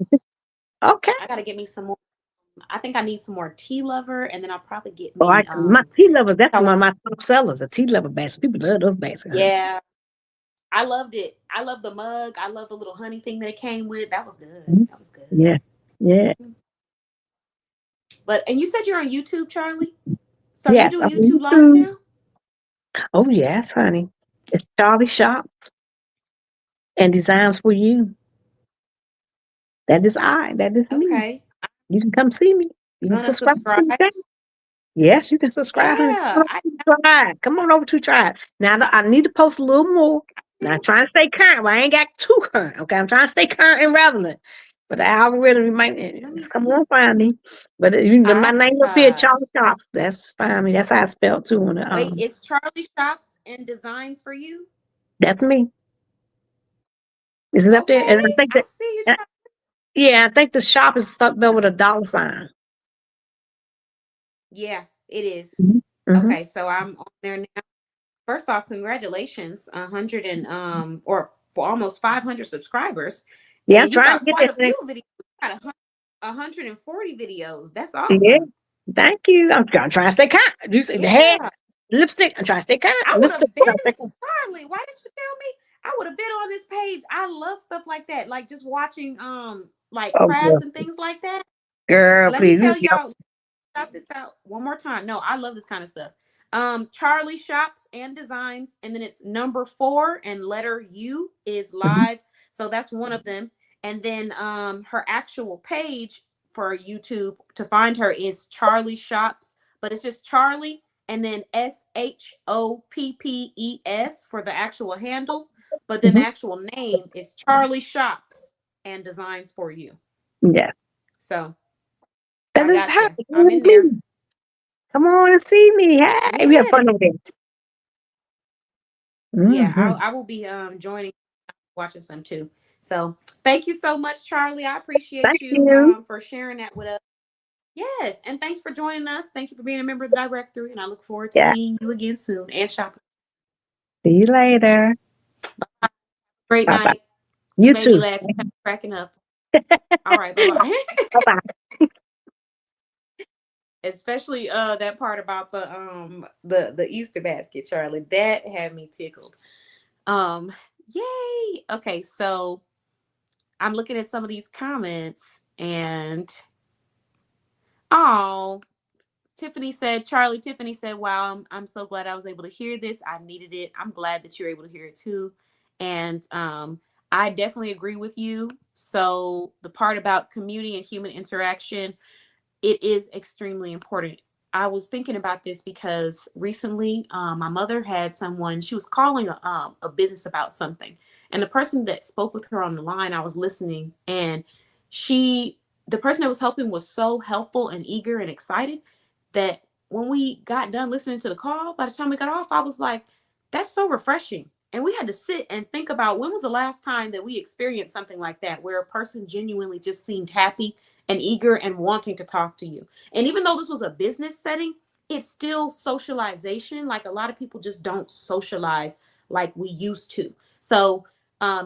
Okay. I gotta get me some more. I think I need some more tea lover, and then I'll probably get me. My tea lovers, that's one of my top sellers, a tea lover basket. People love those baskets. Yeah. I loved it. I love the mug. I love the little honey thing that it came with. That was good. That was good. Yeah. Yeah. and you said you're on YouTube, Charlie? So you Yes, do I'm on YouTube lives YouTube. now? Oh yes, honey. It's Charlie Shops and Designs for You. That is I. That is me. Okay. You can come see me. You can Gonna subscribe subscribe. to the channel. Yes, you can subscribe, honey. Yeah. Come on over to try it. Now I need to post a little more. Now I'm trying to stay current. Well, I ain't got too current. Okay, I'm trying to stay current and relevant. But the algorithm might Let me come see. on find me. But my name up here, Charlie Shops. That's fine. Me. That's how I spell too. On the, Wait, it's Charlie Shops and Designs for You? that's me. Is it up there? And I Okay. think I see you, that yeah, I think the shop is spelled with a dollar sign. Yeah, it is. Mm-hmm. Okay, so I'm on there now. First off, congratulations, 100 and or for almost 500 subscribers, Yeah, I'm and you trying to got get quite that a thing. few videos. You got 140 videos. That's Yeah, awesome. thank you. I'm trying to stay current. You said the hair, Yeah, lipstick. I'm trying to stay current. I would Lipstick. have been, I'm trying to stay current. Charlie. Why didn't you tell me? I would have been on this page. I love stuff like that, like just watching like Oh, crafts and things like that. girl, Let me please. tell y'all, shout this out one more time. No, I love this kind of stuff. Charlie Shops and Designs, and then it's number 4 and letter U is Mhm. live. So that's one of them. And then her actual page for YouTube to find her is Charlie Shops, but it's just Charlie and then SHOPPES for the actual handle. But then the Mhm. actual name is Charlie Shops and Designs for You. Yeah, So that I is got her. you. I'm in there. Me. Come on and see me. Hey, we have Yeah. fun over there. Yeah, Mm-hmm. I will be joining, watching some too. So thank you so much, Charlie. I appreciate Thank you you. for sharing that with us. Yes, and thanks for joining us. Thank you for being a member of the directory, and I look forward to Yeah. seeing you again soon and shopping. See you later. Great Bye bye. night. You You made me too. laugh. You kept cracking up. All right, bye bye. Bye bye. Especially that part about the Easter basket, Charlie. That had me tickled. Um, yay. Okay, so I'm looking at some of these comments and oh, Tiffany said, wow, I'm so glad I was able to hear this. I needed it. I'm glad that you're able to hear it too. And I definitely agree with you. So the part about community and human interaction, it is extremely important. I was thinking about this because recently my mother had someone, she was calling a business about something. And the person that spoke with her on the line, I was listening, and the person that was helping was so helpful and eager and excited that when we got done listening to the call, by the time we got off, I was like, that's so refreshing. And we had to sit and think about when was the last time that we experienced something like that, where a person genuinely just seemed happy and eager and wanting to talk to you. And even though this was a business setting, it's still socialization. Like a lot of people just don't socialize like we used to. So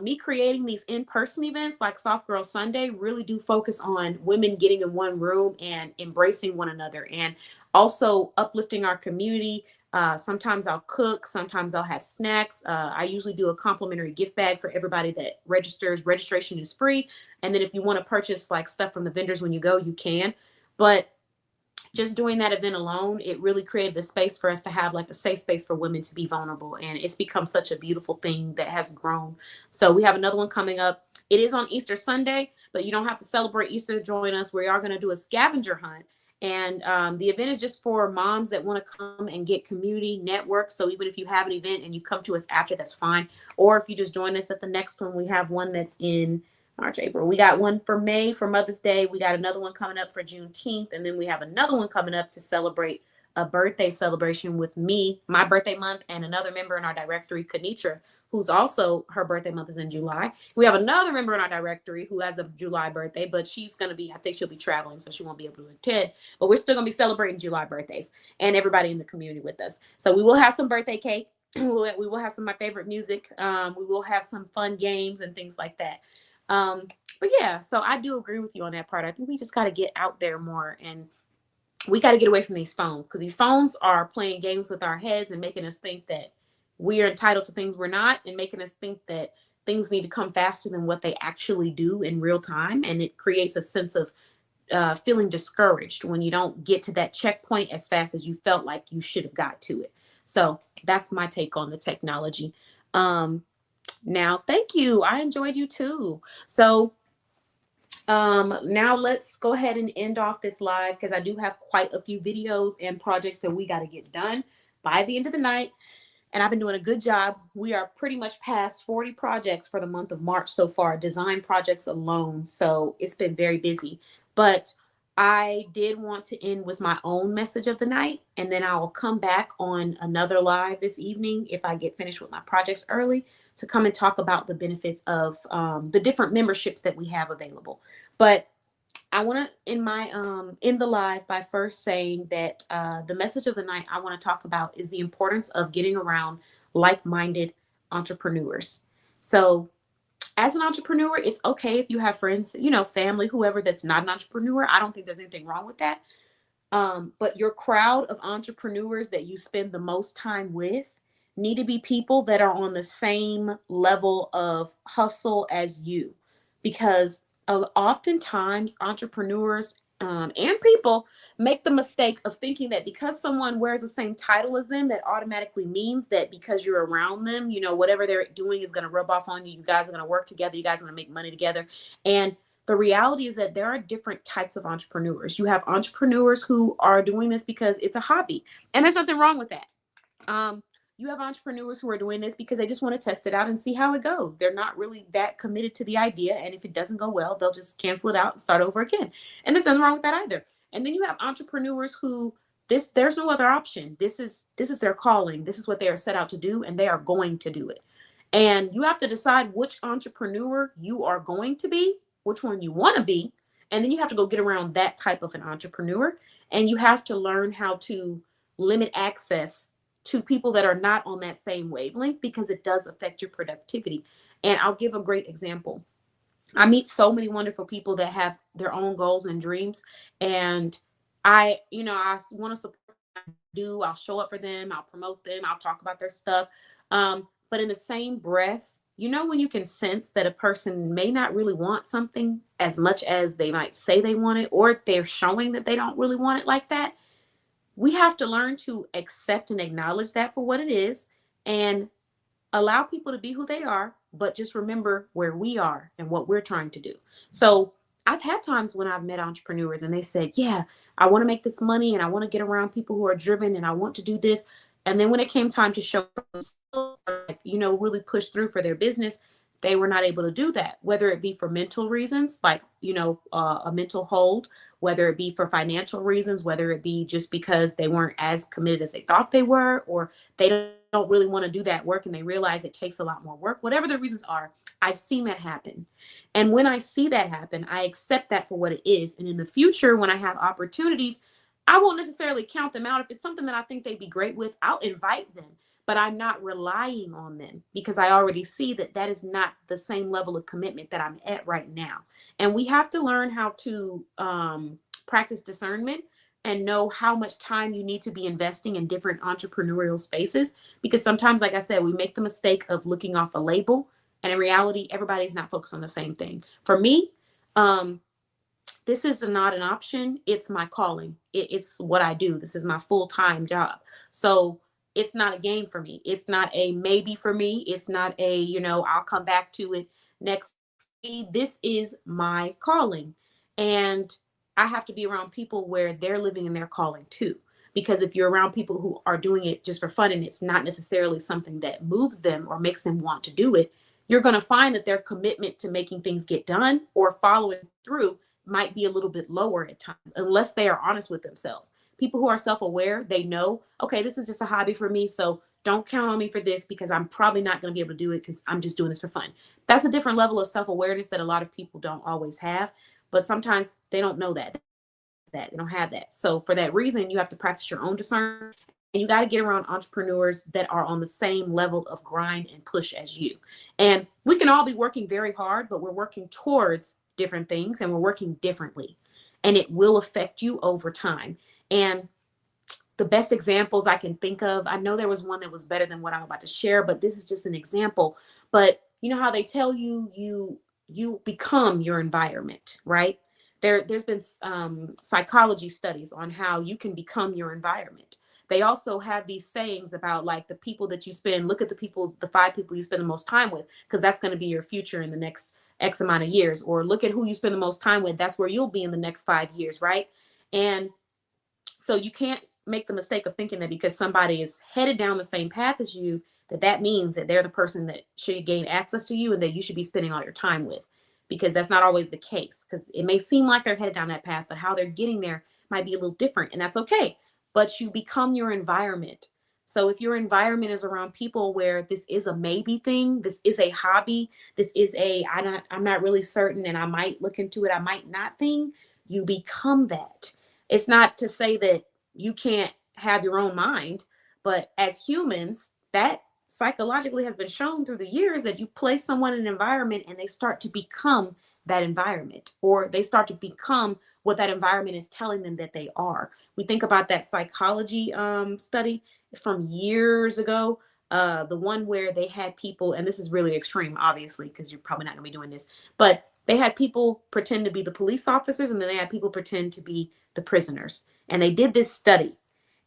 me creating these in-person events like Soft Girl Sunday really do focus on women getting in one room and embracing one another, and also uplifting our community. Sometimes I'll cook, sometimes I'll have snacks. I usually do a complimentary gift bag for everybody that registers. Registration is free. And then if you want to purchase like stuff from the vendors when you go, you can. But just doing that event alone, it really created a space for us to have like a safe space for women to be vulnerable. And it's become such a beautiful thing that has grown. So we have another one coming up. It is on Easter Sunday, but you don't have to celebrate Easter to join us. We are going to do a scavenger hunt. And the event is just for moms that want to come and get community network. So even if you have an event and you come to us after, that's fine. Or if you just join us at the next one, we have one that's in March, April. We got one for May for Mother's Day. We got another one coming up for Juneteenth. And then we have another one coming up to celebrate a birthday celebration with me, my birthday month, and another member in our directory, Kanitra, who's also, her birthday month is in July. We have another member in our directory who has a July birthday, but she's going to be, I think she'll be traveling, so she won't be able to attend. But we're still going to be celebrating July birthdays and everybody in the community with us. So we will have some birthday cake. We will have some of my favorite music. We will have some fun games and things like that. But yeah, so I do agree with you on that part. I think we just got to get out there more, and we got to get away from these phones, because these phones are playing games with our heads and making us think that we are entitled to things we're not, and making us think that things need to come faster than what they actually do in real time. And it creates a sense of feeling discouraged when you don't get to that checkpoint as fast as you felt like you should have got to it. So that's my take on the technology. Now, thank you. I enjoyed you too. So now let's go ahead and end off this live because I do have quite a few videos and projects that we got to get done by the end of the night. And I've been doing a good job. We are pretty much past 40 projects for the month of March so far, design projects alone. So it's been very busy. But I did want to end with my own message of the night, and then I will come back on another live this evening if I get finished with my projects early to come and talk about the benefits of the different memberships that we have available. But I want to end the live by first saying that the message of the night I want to talk about is the importance of getting around like-minded entrepreneurs. So as an entrepreneur, it's okay if you have friends, family, whoever that's not an entrepreneur. I don't think there's anything wrong with that. But your crowd of entrepreneurs that you spend the most time with need to be people that are on the same level of hustle as you, because oftentimes entrepreneurs and people make the mistake of thinking that because someone wears the same title as them, that automatically means that because you're around them, whatever they're doing is going to rub off on you. You guys are going to work together. You guys are going to make money together. And the reality is that there are different types of entrepreneurs. You have entrepreneurs who are doing this because it's a hobby, and there's nothing wrong with that. You have entrepreneurs who are doing this because they just want to test it out and see how it goes. They're not really that committed to the idea. And if it doesn't go well, they'll just cancel it out and start over again. And there's nothing wrong with that either. And then you have entrepreneurs who there's no other option. This is their calling. This is what they are set out to do, and they are going to do it. And you have to decide which entrepreneur you are going to be, which one you want to be. And then you have to go get around that type of an entrepreneur. And you have to learn how to limit access to people that are not on that same wavelength, because it does affect your productivity. And I'll give a great example. I meet so many wonderful people that have their own goals and dreams. And I want to support them. I'll show up for them. I'll promote them. I'll talk about their stuff. But in the same breath, when you can sense that a person may not really want something as much as they might say they want it, or they're showing that they don't really want it like that, we have to learn to accept and acknowledge that for what it is and allow people to be who they are, but just remember where we are and what we're trying to do. So I've had times when I've met entrepreneurs and they said, yeah, I want to make this money and I want to get around people who are driven and I want to do this. And then when it came time to show themselves, really push through for their business, they were not able to do that, whether it be for mental reasons, like, a mental hold, whether it be for financial reasons, whether it be just because they weren't as committed as they thought they were, or they don't really want to do that work and they realize it takes a lot more work. Whatever the reasons are, I've seen that happen. And when I see that happen, I accept that for what it is. And in the future, when I have opportunities, I won't necessarily count them out. If it's something that I think they'd be great with, I'll invite them. But I'm not relying on them because I already see that that is not the same level of commitment that I'm at right now. And we have to learn how to practice discernment and know how much time you need to be investing in different entrepreneurial spaces. Because sometimes, like I said, we make the mistake of looking off a label. And in reality, everybody's not focused on the same thing. For me, this is not an option. It's my calling. It's what I do. This is my full-time job. So it's not a game for me. It's not a maybe for me. It's not a, I'll come back to it next. This is my calling. And I have to be around people where they're living in their calling too. Because if you're around people who are doing it just for fun and it's not necessarily something that moves them or makes them want to do it, you're going to find that their commitment to making things get done or following through might be a little bit lower at times, unless they are honest with themselves. People who are self-aware, they know, okay, this is just a hobby for me. So don't count on me for this because I'm probably not going to be able to do it because I'm just doing this for fun. That's a different level of self-awareness that a lot of people don't always have. But sometimes they don't know that. They don't have that. So for that reason, you have to practice your own discernment. And you got to get around entrepreneurs that are on the same level of grind and push as you. And we can all be working very hard, but we're working towards different things and we're working differently. And it will affect you over time. And the best examples I can think of, I know there was one that was better than what I'm about to share, but this is just an example. But you know how they tell you, you become your environment, right? There's been psychology studies on how you can become your environment. They also have these sayings about like the people that you spend, look at the 5 people you spend the most time with, because that's going to be your future in the next X amount of years. Or look at who you spend the most time with. That's where you'll be in the next 5 years, right? And so you can't make the mistake of thinking that because somebody is headed down the same path as you, that means that they're the person that should gain access to you and that you should be spending all your time with, because that's not always the case. Because it may seem like they're headed down that path, but how they're getting there might be a little different, and that's okay. But you become your environment. So if your environment is around people where this is a maybe thing, this is a hobby, this is a I'm not really certain and I might look into it, I might not thing, you become that. It's not to say that you can't have your own mind, but as humans, that psychologically has been shown through the years that you place someone in an environment and they start to become that environment, or they start to become what that environment is telling them that they are. We think about that psychology study from years ago, the one where they had people, and this is really extreme, obviously, because you're probably not going to be doing this, but they had people pretend to be the police officers, and then they had people pretend to be the prisoners. And they did this study,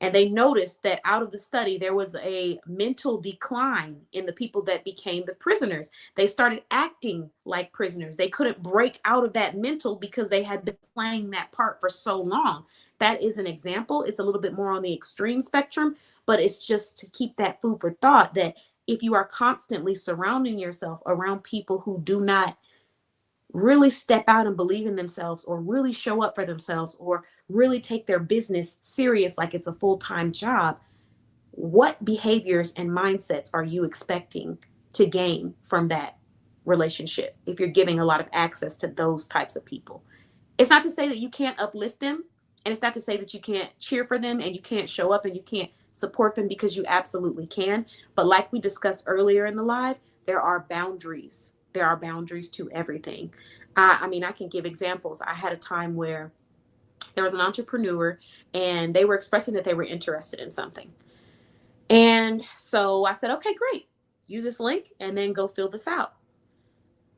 and they noticed that out of the study, there was a mental decline in the people that became the prisoners. They started acting like prisoners. They couldn't break out of that mental because they had been playing that part for so long. That is an example. It's a little bit more on the extreme spectrum, but it's just to keep that food for thought that if you are constantly surrounding yourself around people who do not really step out and believe in themselves, or really show up for themselves, or really take their business serious like it's a full-time job, what behaviors and mindsets are you expecting to gain from that relationship if you're giving a lot of access to those types of people? It's not to say that you can't uplift them, and it's not to say that you can't cheer for them and you can't show up and you can't support them, because you absolutely can. But like we discussed earlier in the live, there are boundaries. There are boundaries to everything. I mean, I can give examples. I had a time where there was an entrepreneur and they were expressing that they were interested in something. And so I said, okay, great. Use this link and then go fill this out.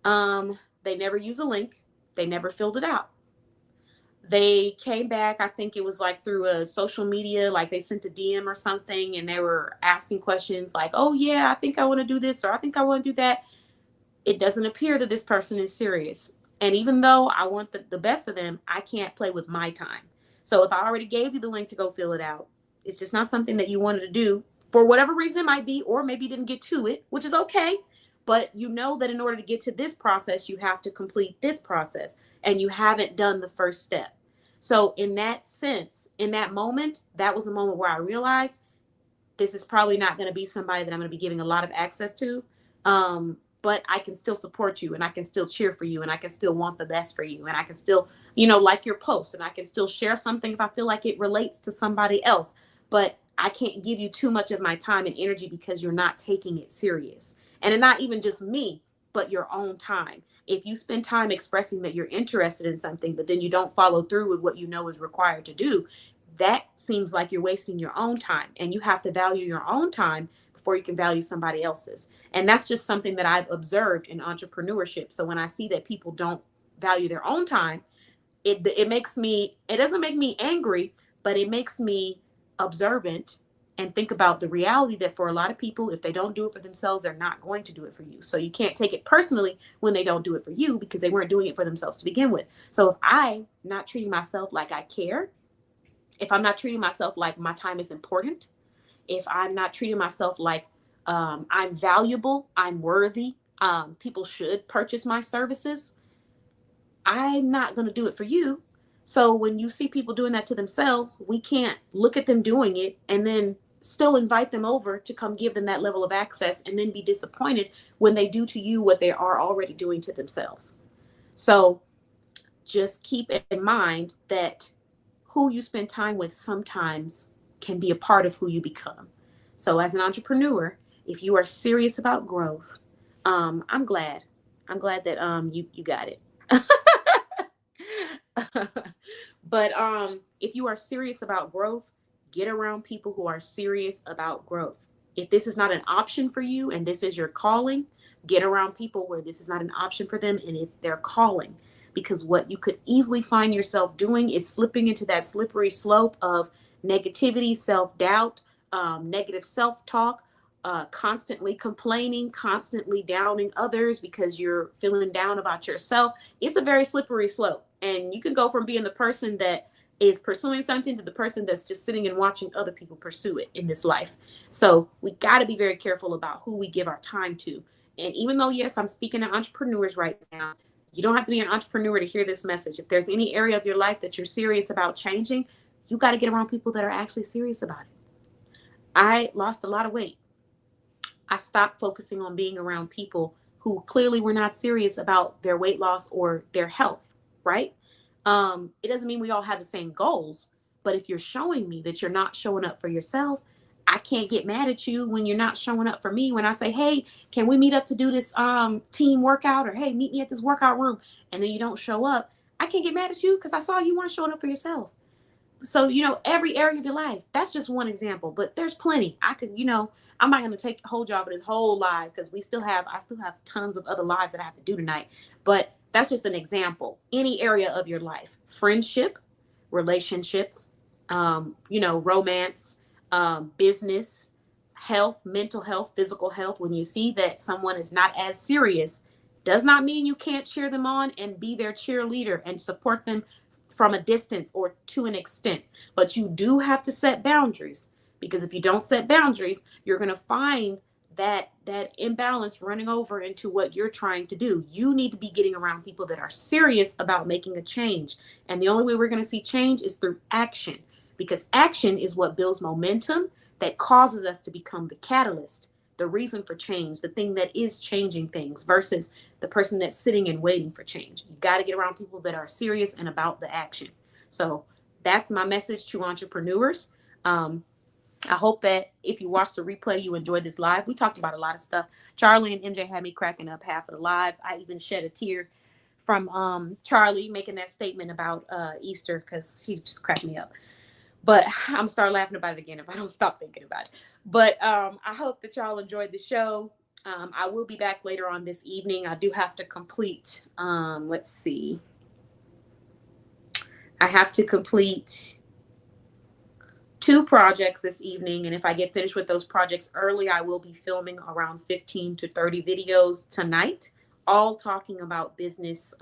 They never used a link. They never filled it out. They came back, I think it was like through a social media, like they sent a DM or something, and they were asking questions like, oh yeah, I think I want to do this, or I think I want to do that. It doesn't appear that this person is serious. And even though I want the best for them, I can't play with my time. So if I already gave you the link to go fill it out, it's just not something that you wanted to do for whatever reason it might be, or maybe you didn't get to it, which is okay. But you know that in order to get to this process, you have to complete this process, and you haven't done the first step. So in that sense, in that moment, that was a moment where I realized this is probably not going to be somebody that I'm going to be giving a lot of access to. But I can still support you, and I can still cheer for you, and I can still want the best for you, and I can still, like your posts, and I can still share something if I feel like it relates to somebody else. But I can't give you too much of my time and energy because you're not taking it serious. And not even just me, but your own time. If you spend time expressing that you're interested in something, but then you don't follow through with what you know is required to do, that seems like you're wasting your own time. And you have to value your own time before you can value somebody else's. And that's just something that I've observed in entrepreneurship. So when I see that people don't value their own time, it doesn't make me angry, but it makes me observant and think about the reality that for a lot of people, if they don't do it for themselves, they're not going to do it for you. So you can't take it personally when they don't do it for you, because they weren't doing it for themselves to begin with. So if I'm not treating myself like I care, if I'm not treating myself like my time is important, if I'm not treating myself like I'm valuable, I'm worthy, people should purchase my services, I'm not going to do it for you. So when you see people doing that to themselves, we can't look at them doing it and then still invite them over to come give them that level of access and then be disappointed when they do to you what they are already doing to themselves. So just keep in mind that who you spend time with sometimes can be a part of who you become. So as an entrepreneur, if you are serious about growth, I'm glad that you got it. But if you are serious about growth, get around people who are serious about growth. If this is not an option for you and this is your calling, get around people where this is not an option for them and it's their calling. because what you could easily find yourself doing is slipping into that slippery slope of negativity, self-doubt, negative self-talk, constantly complaining, constantly downing others because you're feeling down about yourself. It's a very slippery slope. And you can go from being the person that is pursuing something to the person that's just sitting and watching other people pursue it in this life. So we got to be very careful about who we give our time to. And even though, yes, I'm speaking to entrepreneurs right now, you don't have to be an entrepreneur to hear this message. If there's any area of your life that you're serious about changing, you got to get around people that are actually serious about it. I lost a lot of weight. I stopped focusing on being around people who clearly were not serious about their weight loss or their health, right? It doesn't mean we all have the same goals, but if you're showing me that you're not showing up for yourself, I can't get mad at you when you're not showing up for me. When I say, hey, can we meet up to do this team workout, or hey, meet me at this workout room, and then you don't show up, I can't get mad at you because I saw you weren't showing up for yourself. So, every area of your life, that's just one example, but there's plenty. I could, I'm not going to hold y'all for this whole live because I still have tons of other lives that I have to do tonight. But that's just an example. Any area of your life, friendship, relationships, romance, business, health, mental health, physical health. When you see that someone is not as serious, does not mean you can't cheer them on and be their cheerleader and support them from a distance or to an extent. But you do have to set boundaries, because if you don't set boundaries, you're going to find that imbalance running over into what you're trying to do. You need to be getting around people that are serious about making a change. And the only way we're going to see change is through action, because action is what builds momentum that causes us to become the catalyst, the reason for change, the thing that is changing things, versus the person that's sitting and waiting for change. You got to get around people that are serious and about the action. So that's my message to entrepreneurs. I hope that if you watch the replay, you enjoyed this live. We talked about a lot of stuff. Charlie and MJ had me cracking up half of the live. I even shed a tear from Charlie making that statement about Easter, because she just cracked me up. But I'm gonna start laughing about it again if I don't stop thinking about it. But I hope that y'all enjoyed the show. I will be back later on this evening. I do have to complete, let's see. I have to complete 2 projects this evening. And if I get finished with those projects early, I will be filming around 15 to 30 videos tonight, all talking about business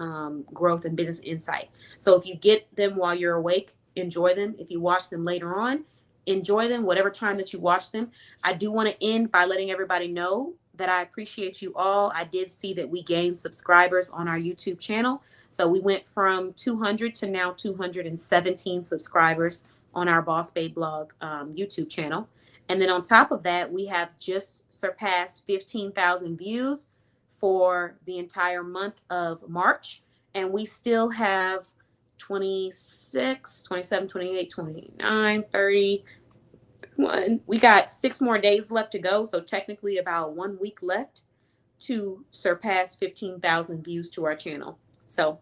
growth and business insight. So if you get them while you're awake, enjoy them. If you watch them later on, enjoy them, whatever time that you watch them. I do want to end by letting everybody know that I appreciate you all. I did see that we gained subscribers on our YouTube channel. So we went from 200 to now 217 subscribers on our Boss Babe Blog YouTube channel. And then on top of that, we have just surpassed 15,000 views for the entire month of March. And we still have 26, 27, 28, 29, 30. We got 6 more days left to go. So technically about 1 week left to surpass 15,000 views to our channel. So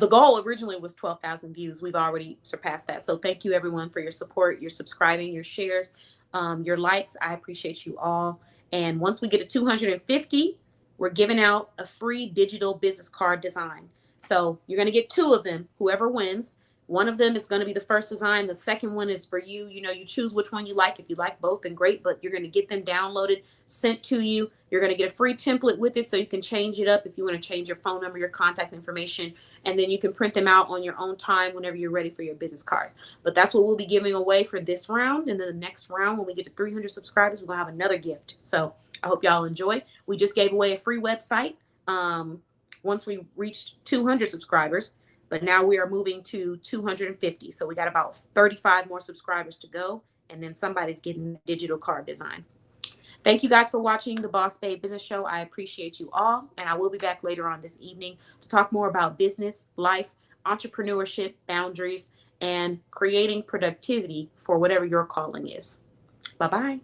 the goal originally was 12,000 views. We've already surpassed that. So thank you everyone for your support, your subscribing, your shares, your likes. I appreciate you all. And once we get to 250, we're giving out a free digital business card design. So you're going to get 2 of them, whoever wins. One of them is going to be the first design. The second one is for you. You choose which one you like. If you like both, then great, but you're going to get them downloaded, sent to you. You're going to get a free template with it so you can change it up if you want to change your phone number, your contact information, and then you can print them out on your own time whenever you're ready for your business cards. But that's what we'll be giving away for this round. And then the next round, when we get to 300 subscribers, we're going to have another gift. So I hope y'all enjoy. We just gave away a free website once we reached 200 subscribers. But now we are moving to 250. So we got about 35 more subscribers to go. And then somebody's getting a digital card design. Thank you guys for watching the Boss Babe Business Show. I appreciate you all. And I will be back later on this evening to talk more about business, life, entrepreneurship, boundaries, and creating productivity for whatever your calling is. Bye-bye.